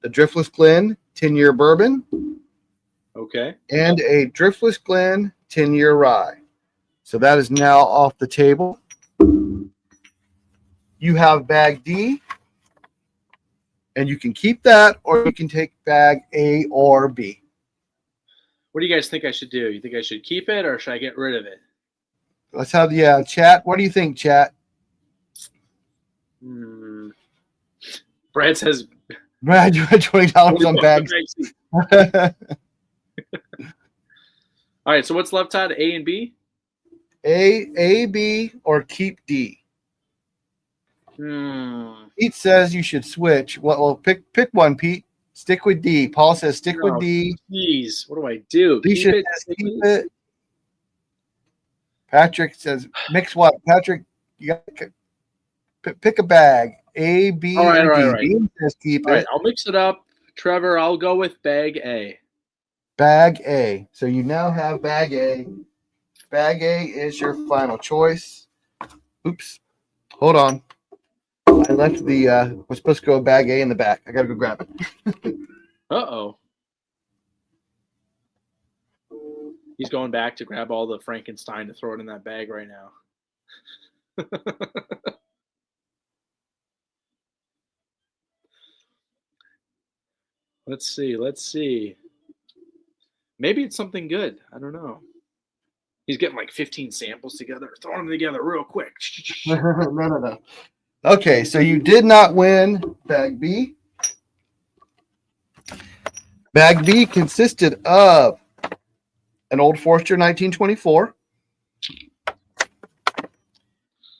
the Driftless Glen 10-year bourbon Okay. and a Driftless Glen 10-year rye. So that is now off the table. You have bag D, and you can keep that, or you can take bag A or B. What do you guys think I should do? You think I should keep it or should I get rid of it? Let's have the chat. What do you think, chat? Brad says, Brad, you had $20 on bags. All right, so what's left, Todd? A and B? A, B, or keep D. Pete says you should switch. Well, pick one, Pete. Stick with D. Paul says stick with D. Jeez, what do I do? Keep it. Patrick says mix what? Patrick, you got to pick a bag. A, B, and D. Right. D says keep it. All right, I'll mix it up. Trevor, I'll go with bag A. Bag A. So you now have bag A. Bag A is your final choice. Oops. Hold on. I left the we're supposed to go bag A in the back. I gotta go grab it. Uh-oh. He's going back to grab all the Frankenstein to throw it in that bag right now. Let's see. Maybe it's something good. I don't know. He's getting like 15 samples together, throwing them together real quick. No. Okay, so you did not win bag B. Bag B consisted of an Old Forester 1924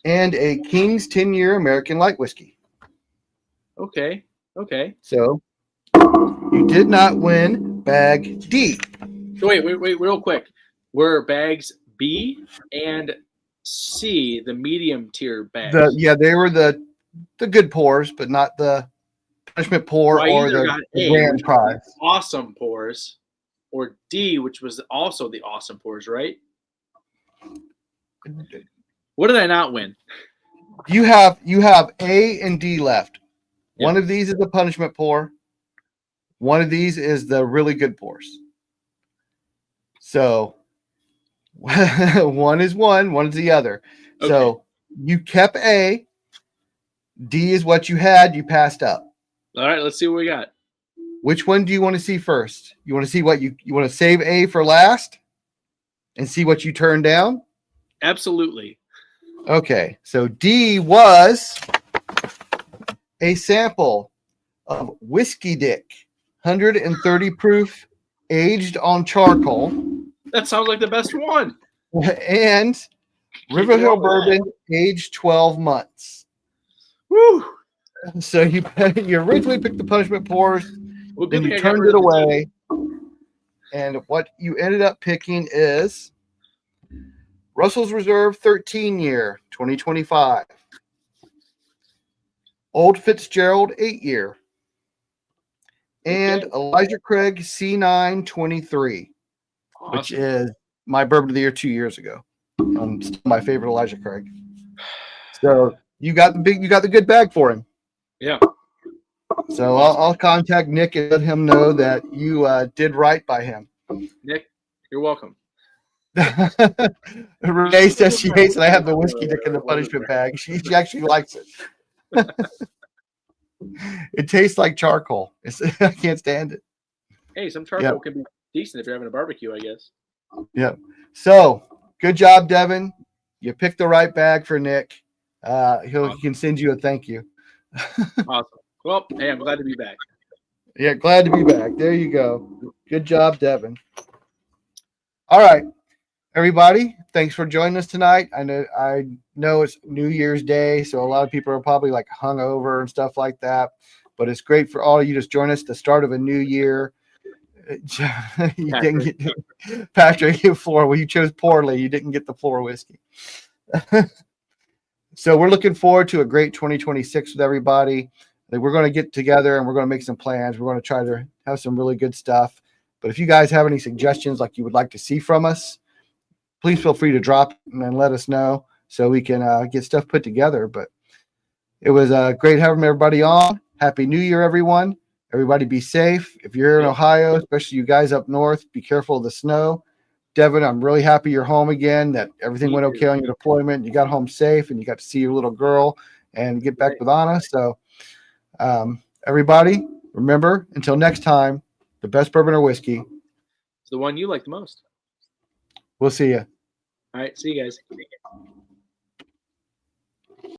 and a King's 10-year American Light Whiskey. Okay. So you did not win bag D. So wait, real quick. Were bags B and C the medium tier bags? They were the good pours, but not the punishment pour or the grand prize. Awesome pours, or D, which was also the awesome pours, right? What did I not win? You have A and D left. Yep. One of these is the punishment pour. One of these is the really good pours. So one is one is the other. Okay. So you kept A. D is what you had. You passed up. All right, let's see what we got. Which one do you want to see first? You want to see what you want to save A for last and see what you turned down? Absolutely. Okay, so D was a sample of Whiskey Dick, 130 proof, aged on charcoal. That sounds like the best one. And River Hill Bourbon, aged 12 months. Woo! So you originally picked the punishment pours, then you turned it away. And what you ended up picking is Russell's Reserve 13-year, 2025. Old Fitzgerald 8-year. And Elijah Craig C9 23, awesome. Which is my bourbon of the year 2 years ago. Still my favorite Elijah Craig. So you got the good bag for him. Yeah. So I'll contact Nick and let him know that you did right by him. Nick, you're welcome. Renee says she hates that I have the whiskey dick in the punishment bag. She actually likes it. It tastes like charcoal. I can't stand it. Hey, some charcoal can be decent if you're having a barbecue, I guess. Yep. So good job, Devin. You picked the right bag for Nick. He can send you a thank you. Awesome. Well, hey, I'm glad to be back. Yeah, glad to be back. There you go. Good job, Devin. All right, everybody. Thanks for joining us tonight. I know it's New Year's Day, so a lot of people are probably like hungover and stuff like that. But it's great for all of you to join us at the start of a new year. You didn't get Patrick floor. Well, you chose poorly. You didn't get the floor whiskey. So we're looking forward to a great 2026 with everybody. Like, we're going to get together and we're going to make some plans. We're going to try to have some really good stuff. But if you guys have any suggestions like you would like to see from us, please feel free to drop it and then let us know so we can get stuff put together. But it was great having everybody on. Happy New Year, everyone. Everybody be safe. If you're here in Ohio, especially you guys up north, be careful of the snow. Devin, I'm really happy you're home again, that everything went okay on your deployment. You got home safe and you got to see your little girl and get back with Anna. So everybody, remember, until next time, the best bourbon or whiskey. It's the one you like the most. We'll see you. All right. See you guys.